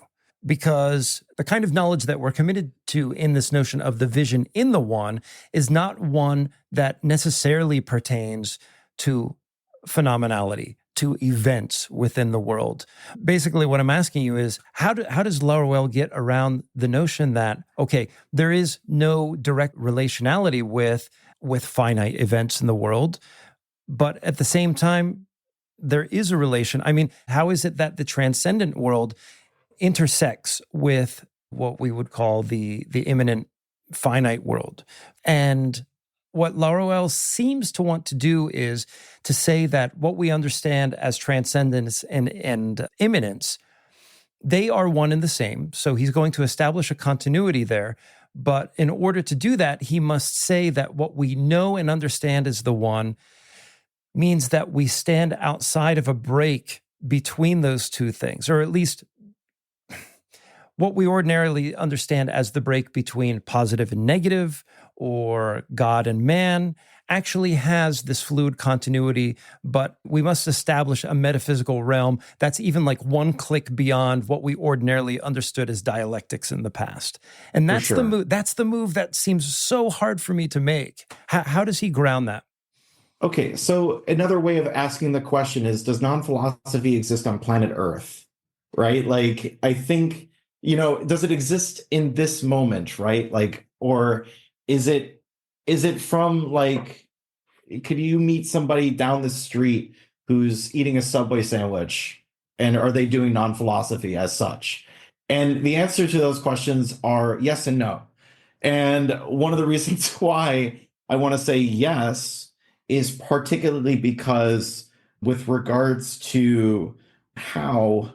Because the kind of knowledge that we're committed to in this notion of the vision in the one is not one that necessarily pertains to phenomenality, to events within the world. Basically, what I'm asking you is, how does Laruelle get around the notion that, okay, there is no direct relationality with finite events in the world, but at the same time, there is a relation. I mean, how is it that the transcendent world intersects with what we would call the immanent finite world? And what Laruelle seems to want to do is to say that what we understand as transcendence and immanence, they are one and the same. So he's going to establish a continuity there. But in order to do that, he must say that what we know and understand as the one means that we stand outside of a break between those two things, or at least what we ordinarily understand as the break between positive and negative, or God and man, actually has this fluid continuity, but we must establish a metaphysical realm that's even like one click beyond what we ordinarily understood as dialectics in the past. And that's the move. That's the move that seems so hard for me to make. How does he ground that? Okay, so another way of asking the question is, does non-philosophy exist on planet Earth? Right? Like, I think, does it exist in this moment, right? Like, or is it from, like, could you meet somebody down the street who's eating a Subway sandwich, and are they doing non-philosophy as such? And the answer to those questions are yes and no. And one of the reasons why I want to say yes is particularly because with regards to how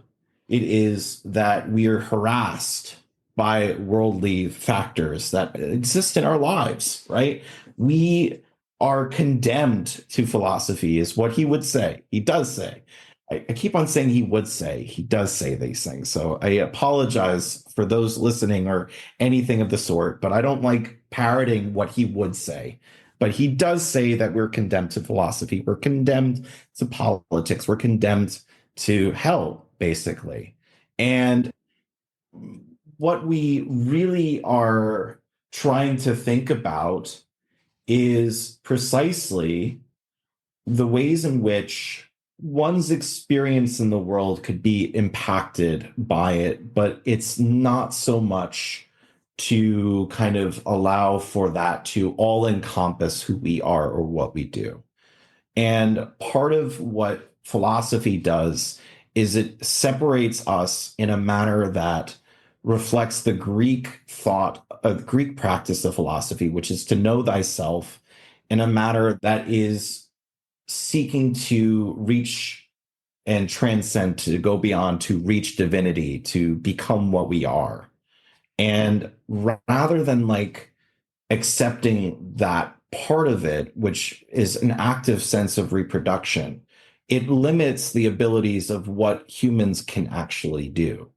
it is that we are harassed by worldly factors that exist in our lives, right? We are condemned to philosophy, is what he would say. He does say. I keep on saying he would say. He does say these things. So I apologize for those listening or anything of the sort, but I don't like parroting what he would say. But he does say that we're condemned to philosophy. We're condemned to politics. We're condemned to hell, basically. And what we really are trying to think about is precisely the ways in which one's experience in the world could be impacted by it, but it's not so much to kind of allow for that to all encompass who we are or what we do. And part of what philosophy does is it separates us in a manner that reflects the Greek thought, Greek practice of philosophy, which is to know thyself in a manner that is seeking to reach and transcend, to go beyond, to reach divinity, to become what we are. And rather than like accepting that part of it, which is an active sense of reproduction, it limits the abilities of what humans can actually do,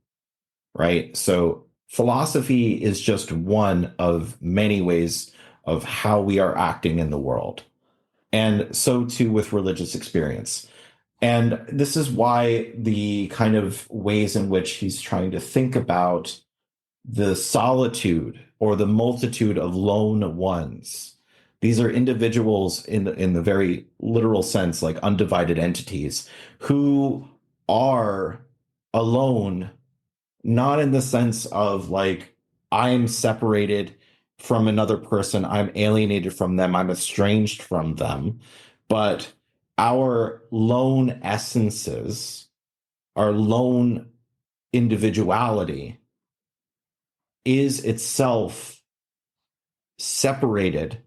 right? So philosophy is just one of many ways of how we are acting in the world. And so too with religious experience. And this is why the kind of ways in which he's trying to think about the solitude or the multitude of lone ones. These are individuals in the very literal sense, like undivided entities, who are alone, not in the sense of like, I'm separated from another person, I'm alienated from them, I'm estranged from them, but our lone essences, our lone individuality is itself separated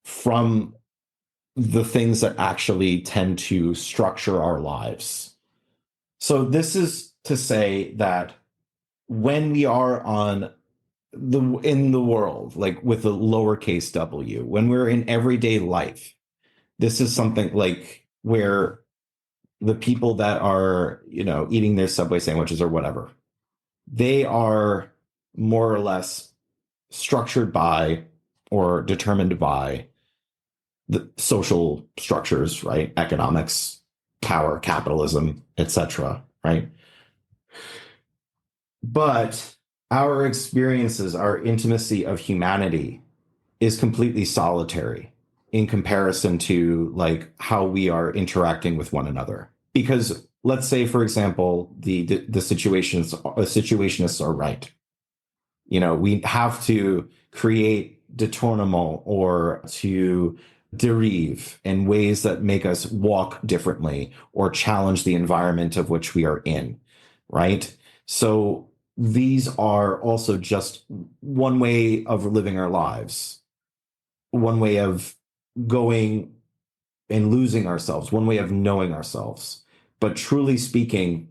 from the things that actually tend to structure our lives. So this is to say that when we are in the world, like with a lowercase w, when we're in everyday life, this is something like where the people that are, eating their Subway sandwiches or whatever, they are more or less structured by or determined by the social structures, right? Economics, power, capitalism, etc., right? But our experiences, our intimacy of humanity is completely solitary in comparison to like how we are interacting with one another. Because let's say, for example, the situationists are right. We have to create détournement or to derive in ways that make us walk differently or challenge the environment of which we are in, right? So these are also just one way of living our lives, one way of going and losing ourselves, one way of knowing ourselves. But truly speaking,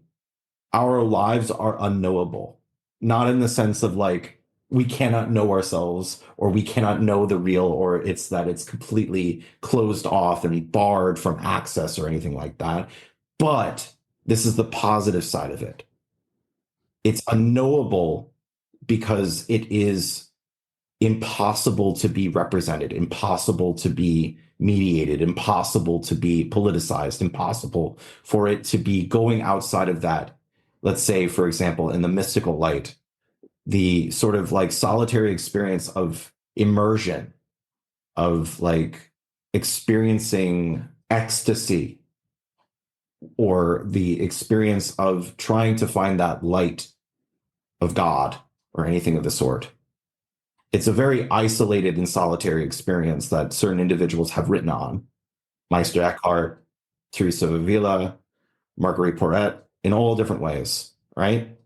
our lives are unknowable, not in the sense of like, we cannot know ourselves or we cannot know the real, or it's that it's completely closed off and barred from access or anything like that. But this is the positive side of it. It's unknowable because it is impossible to be represented, impossible to be mediated, impossible to be politicized, impossible for it to be going outside of that. Let's say, for example, in the mystical light, the sort of like solitary experience of immersion, of like experiencing ecstasy, or the experience of trying to find that light of God or anything of the sort. It's a very isolated and solitary experience that certain individuals have written on. Meister Eckhart, Teresa of Avila, Marguerite Porete, in all different ways, right?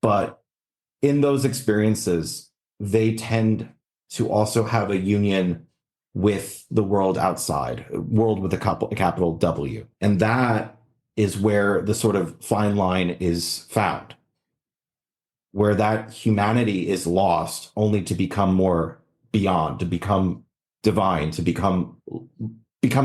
But in those experiences, they tend to also have a union with the world outside, world with a capital W. And that is where the sort of fine line is found, where that humanity is lost only to become more beyond, to become divine, to become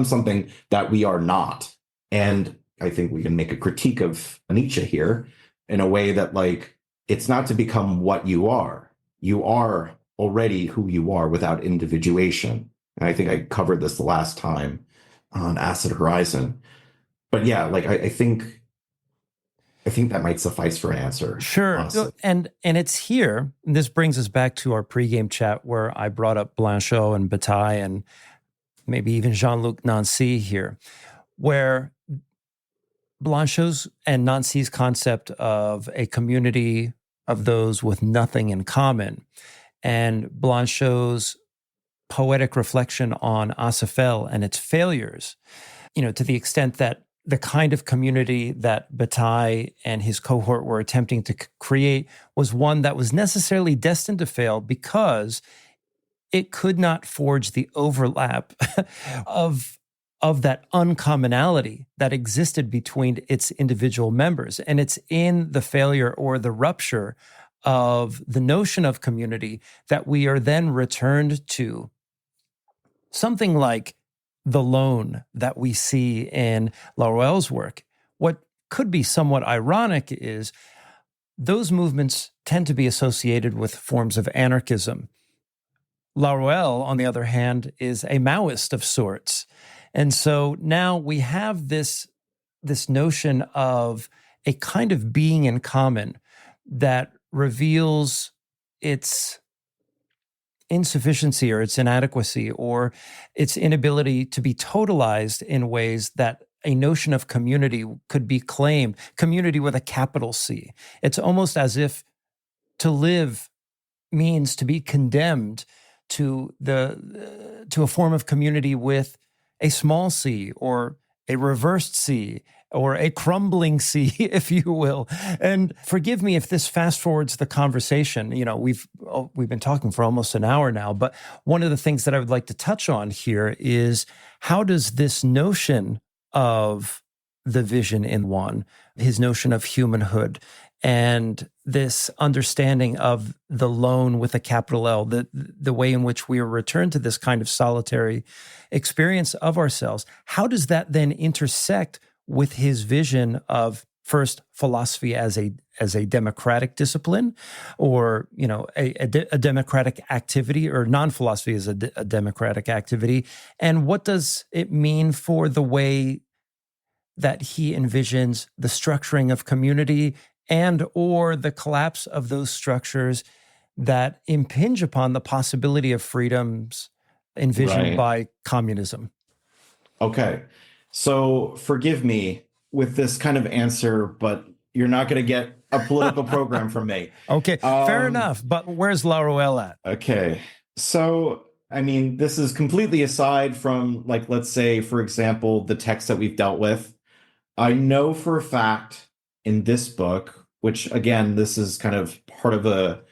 something that we are not. And I think we can make a critique of Nietzsche here in a way that like, it's not to become what you are. You are already who you are without individuation. And I think I covered this the last time on Acid Horizon. But yeah, like I think that might suffice for an answer. Sure. Honestly. And it's here. And this brings us back to our pregame chat where I brought up Blanchot and Bataille and maybe even Jean-Luc Nancy here, where Blanchot's and Nancy's concept of a community of those with nothing in common, and Blanchot's poetic reflection on Asafel and its failures, to the extent that the kind of community that Bataille and his cohort were attempting to create was one that was necessarily destined to fail because it could not forge the overlap of that uncommonality that existed between its individual members. And it's in the failure or the rupture of the notion of community that we are then returned to something like the lone that we see in Laruelle's work. What could be somewhat ironic is those movements tend to be associated with forms of anarchism. Laruelle, on the other hand, is a Maoist of sorts. And so now we have this notion of a kind of being in common that reveals its insufficiency or its inadequacy or its inability to be totalized in ways that a notion of community could be claimed, community with a capital C. It's almost as if to live means to be condemned to a form of community with a small c or a reversed c or a crumbling C, if you will. And forgive me if this fast forwards the conversation. You know, we've been talking for almost an hour now, but one of the things that I would like to touch on here is how does this notion of the vision in one, his notion of humanhood, and this understanding of the lone with a capital L, the way in which we are returned to this kind of solitary experience of ourselves, how does that then intersect with his vision of first philosophy as a democratic discipline, or a democratic activity, or non-philosophy as a democratic activity, and what does it mean for the way that he envisions the structuring of community and or the collapse of those structures that impinge upon the possibility of freedoms envisioned by communism? Okay. So forgive me with this kind of answer, but you're not going to get a political program from me. Okay, fair enough. But where's Laruelle at? Okay. So, I mean, this is completely aside from, like, let's say, for example, the text that we've dealt with. I know for a fact in this book, which, again, this is kind of part of a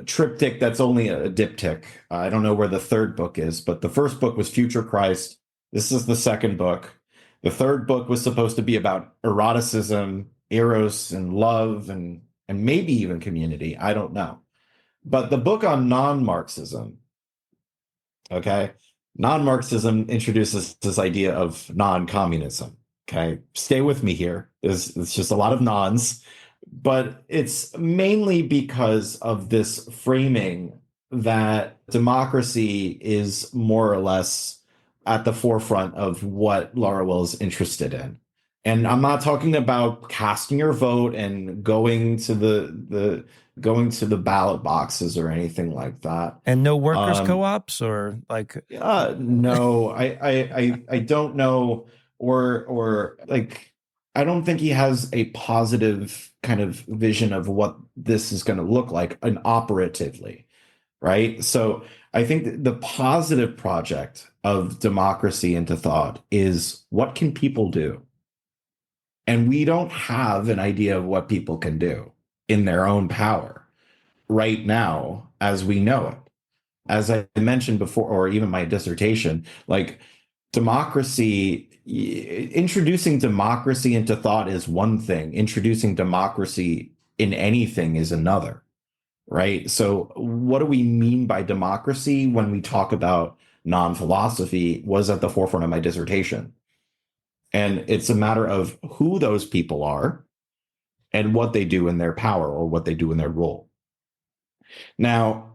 triptych that's only a diptych. I don't know where the third book is, but the first book was Future Christ. This is the second book. The third book was supposed to be about eroticism, eros, and love, and maybe even community. I don't know. But the book on non-Marxism, okay? Non-Marxism introduces this idea of non-communism, okay? Stay with me here. It's just a lot of nons, but it's mainly because of this framing that democracy is more or less at the forefront of what Laruelle is interested in. And I'm not talking about casting your vote and going to the ballot boxes or anything like that. And no workers co-ops or like no, I don't know, or like I don't think he has a positive kind of vision of what this is going to look like and operatively, right? So I think the positive project of democracy into thought is, what can people do? And we don't have an idea of what people can do in their own power right now as we know it. As I mentioned before, or even my dissertation, like democracy, introducing democracy into thought is one thing. Introducing democracy in anything is another, right? So what do we mean by democracy when we talk about non-philosophy was at the forefront of my dissertation. And it's a matter of who those people are and what they do in their power or what they do in their role. Now,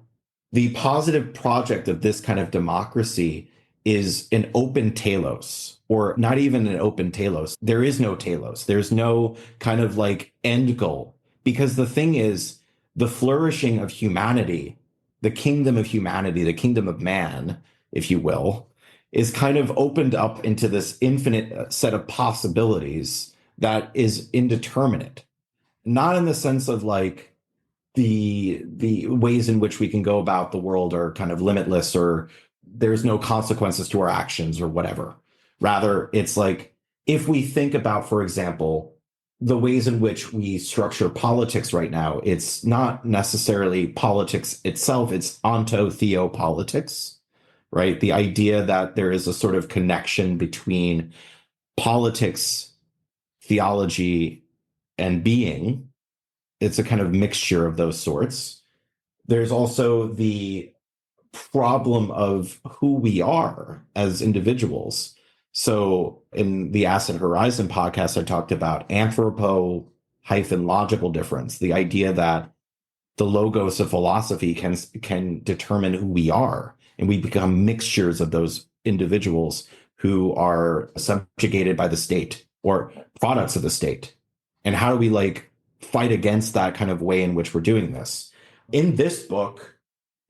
the positive project of this kind of democracy is an open telos, or not even an open telos. There is no telos. There's no kind of like end goal, because the thing is, the flourishing of humanity, the kingdom of humanity, the kingdom of man, if you will, is kind of opened up into this infinite set of possibilities that is indeterminate. Not in the sense of like the ways in which we can go about the world are kind of limitless, or there's no consequences to our actions or whatever. Rather, it's like, if we think about, for example, the ways in which we structure politics right now, it's not necessarily politics itself, it's onto-theopolitics, right? The idea that there is a sort of connection between politics, theology, and being it's a kind of mixture of those sorts. There's also the problem of who we are as individuals. So in the Acid Horizon podcast, I talked about anthropo-logical difference, the idea that the logos of philosophy can determine who we are, and we become mixtures of those individuals who are subjugated by the state or products of the state. And how do we like fight against that kind of way in which we're doing this? In this book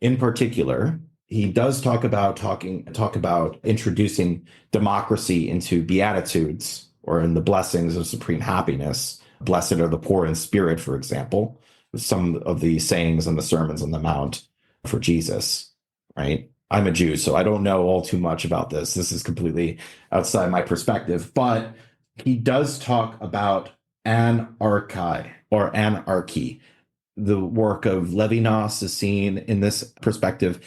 in particular, he does talk about introducing democracy into Beatitudes, or in the blessings of supreme happiness. Blessed are the poor in spirit, for example, some of the sayings and the sermons on the Mount for Jesus, right? I'm a Jew, so I don't know all too much about this. This is completely outside my perspective, but he does talk about anarchy. The work of Levinas is seen in this perspective,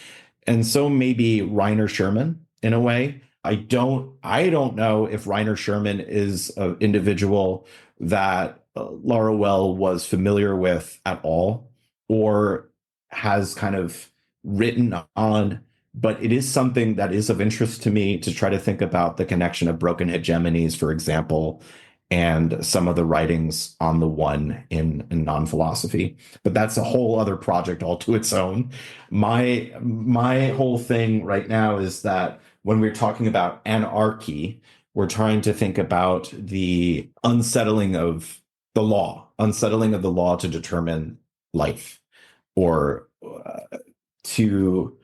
and so maybe Rainer Sherman in a way. I don't know if Rainer Sherman is an individual that Laruelle was familiar with at all, or has kind of written on, but it is something that is of interest to me to try to think about the connection of broken hegemonies, for example, and some of the writings on the one in non-philosophy. But that's a whole other project all to its own. My whole thing right now is that when we're talking about anarchy, we're trying to think about the unsettling of the law to determine life, or to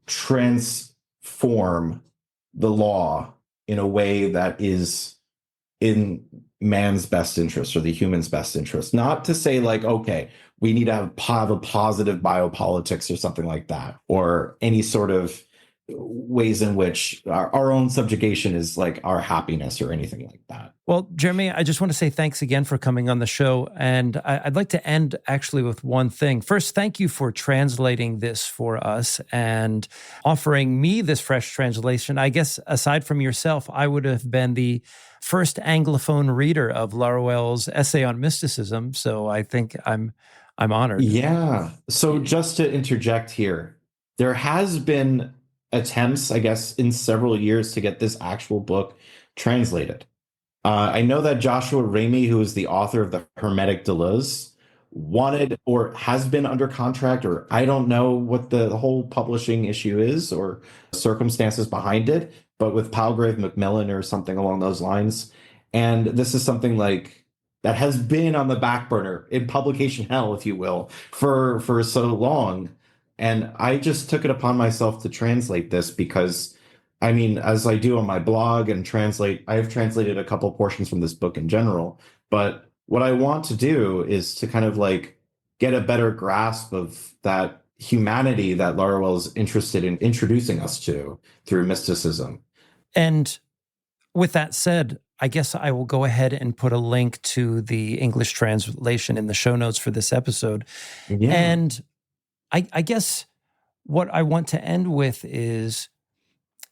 transform the law in a way that is in man's best interest, or the human's best interest. Not to say like, okay, we need to have a positive biopolitics or something like that, or any sort of ways in which our own subjugation is like our happiness or anything like that. Well, Jeremy, I just want to say thanks again for coming on the show. And I'd like to end actually with one thing. First, thank you for translating this for us and offering me this fresh translation. I guess aside from yourself, I would have been the first Anglophone reader of Laruelle's essay on mysticism. So I think I'm honored. Yeah. So just to interject here, there has been attempts, I guess, in several years to get this actual book translated. I know that Joshua Ramey, who is the author of the Hermetic Deleuze, wanted or has been under contract, or I don't know what the whole publishing issue is or circumstances behind it, but with Palgrave Macmillan or something along those lines. And this is something like that has been on the back burner in publication hell, if you will, for so long. And I just took it upon myself to translate this because, I mean, as I do on my blog and I've translated a couple portions from this book in general, but what I want to do is to kind of like get a better grasp of that humanity that Laruelle is interested in introducing us to through mysticism. And with that said, I guess I will go ahead and put a link to the English translation in the show notes for this episode. Yeah. And I guess what I want to end with is,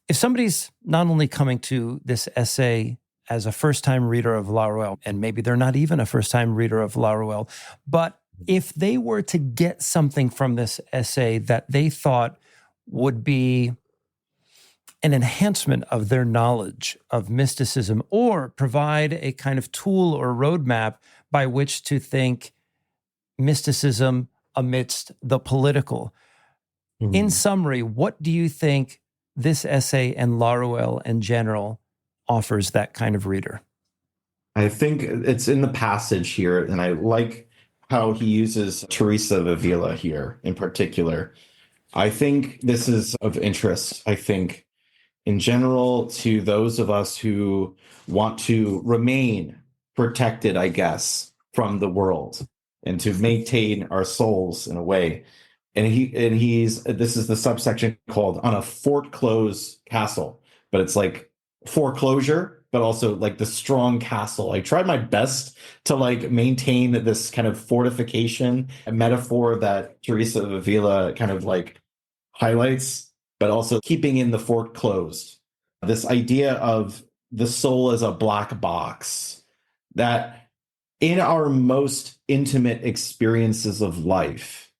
if somebody's not only coming to this essay as a first-time reader of Laruelle, and maybe they're not even a first-time reader of Laruelle, but if they were to get something from this essay that they thought would be an enhancement of their knowledge of mysticism, or provide a kind of tool or roadmap by which to think mysticism amidst the political. In summary, what do you think this essay and Laruelle in general offers that kind of reader? I think it's in the passage here, and I like how he uses Teresa of Avila here in particular. I think this is of interest, I think, in general, to those of us who want to remain protected, I guess, from the world and to maintain our souls in a way. And this is the subsection called On a Fort Close Castle, but it's like foreclosure, but also like the strong castle. I tried my best to like maintain this kind of fortification, a metaphor that Teresa of Avila kind of like highlights, but also keeping in the fort closed. This idea of the soul as a black box, that in our most intimate experiences of life,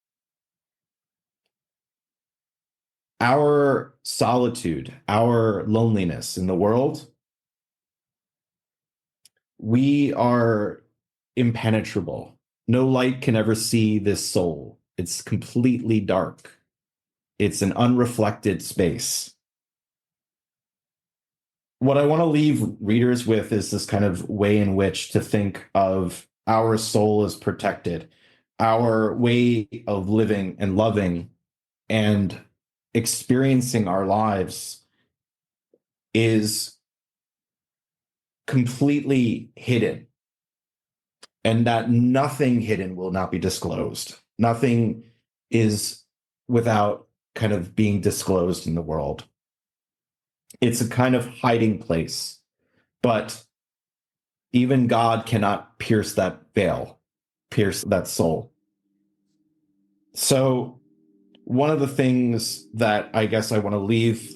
our solitude, our loneliness in the world, we are impenetrable. No light can ever see this soul. It's completely dark. It's an unreflected space. What I want to leave readers with is this kind of way in which to think of our soul as protected, our way of living and loving and experiencing our lives is completely hidden, and that nothing hidden will not be disclosed. Nothing is without kind of being disclosed in the world. It's a kind of hiding place, but even God cannot pierce that veil, pierce that soul. So one of the things that I guess I want to leave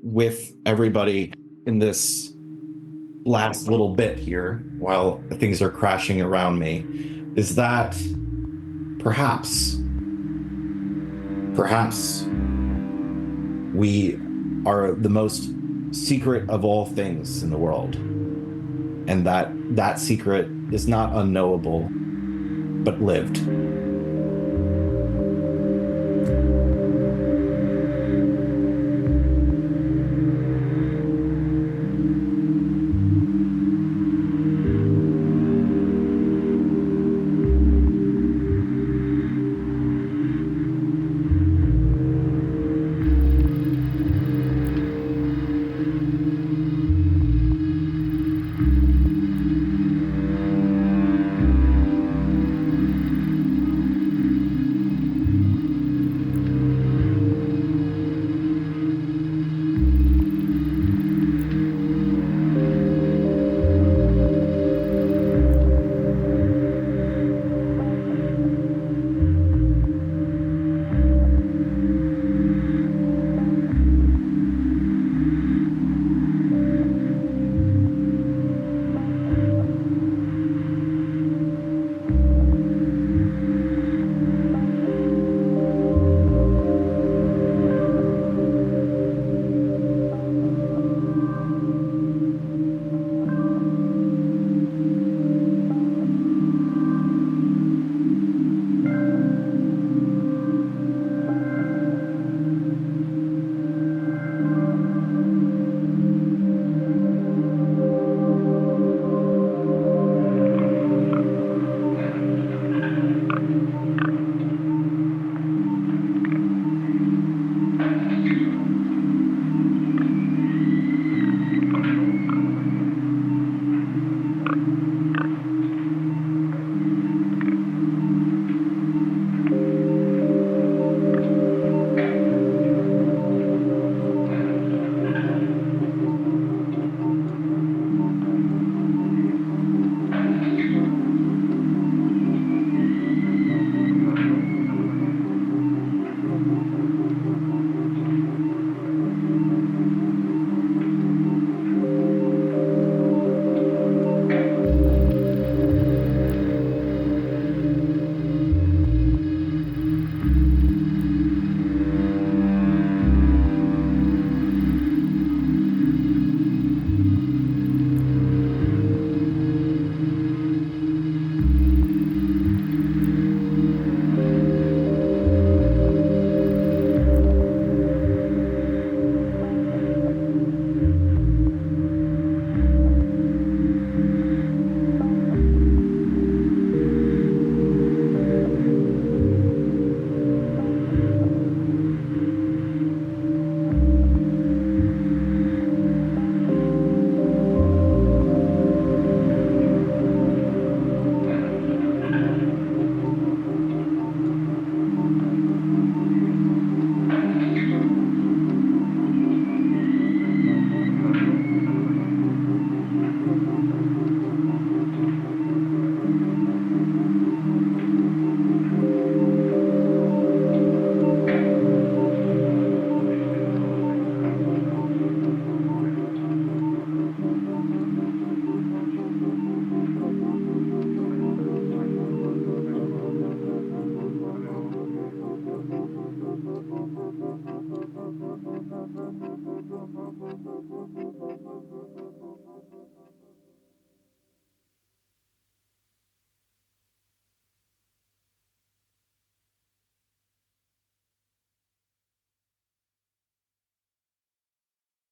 with everybody in this last little bit here, while things are crashing around me, is that perhaps we are the most secret of all things in the world, and that secret is not unknowable, but lived.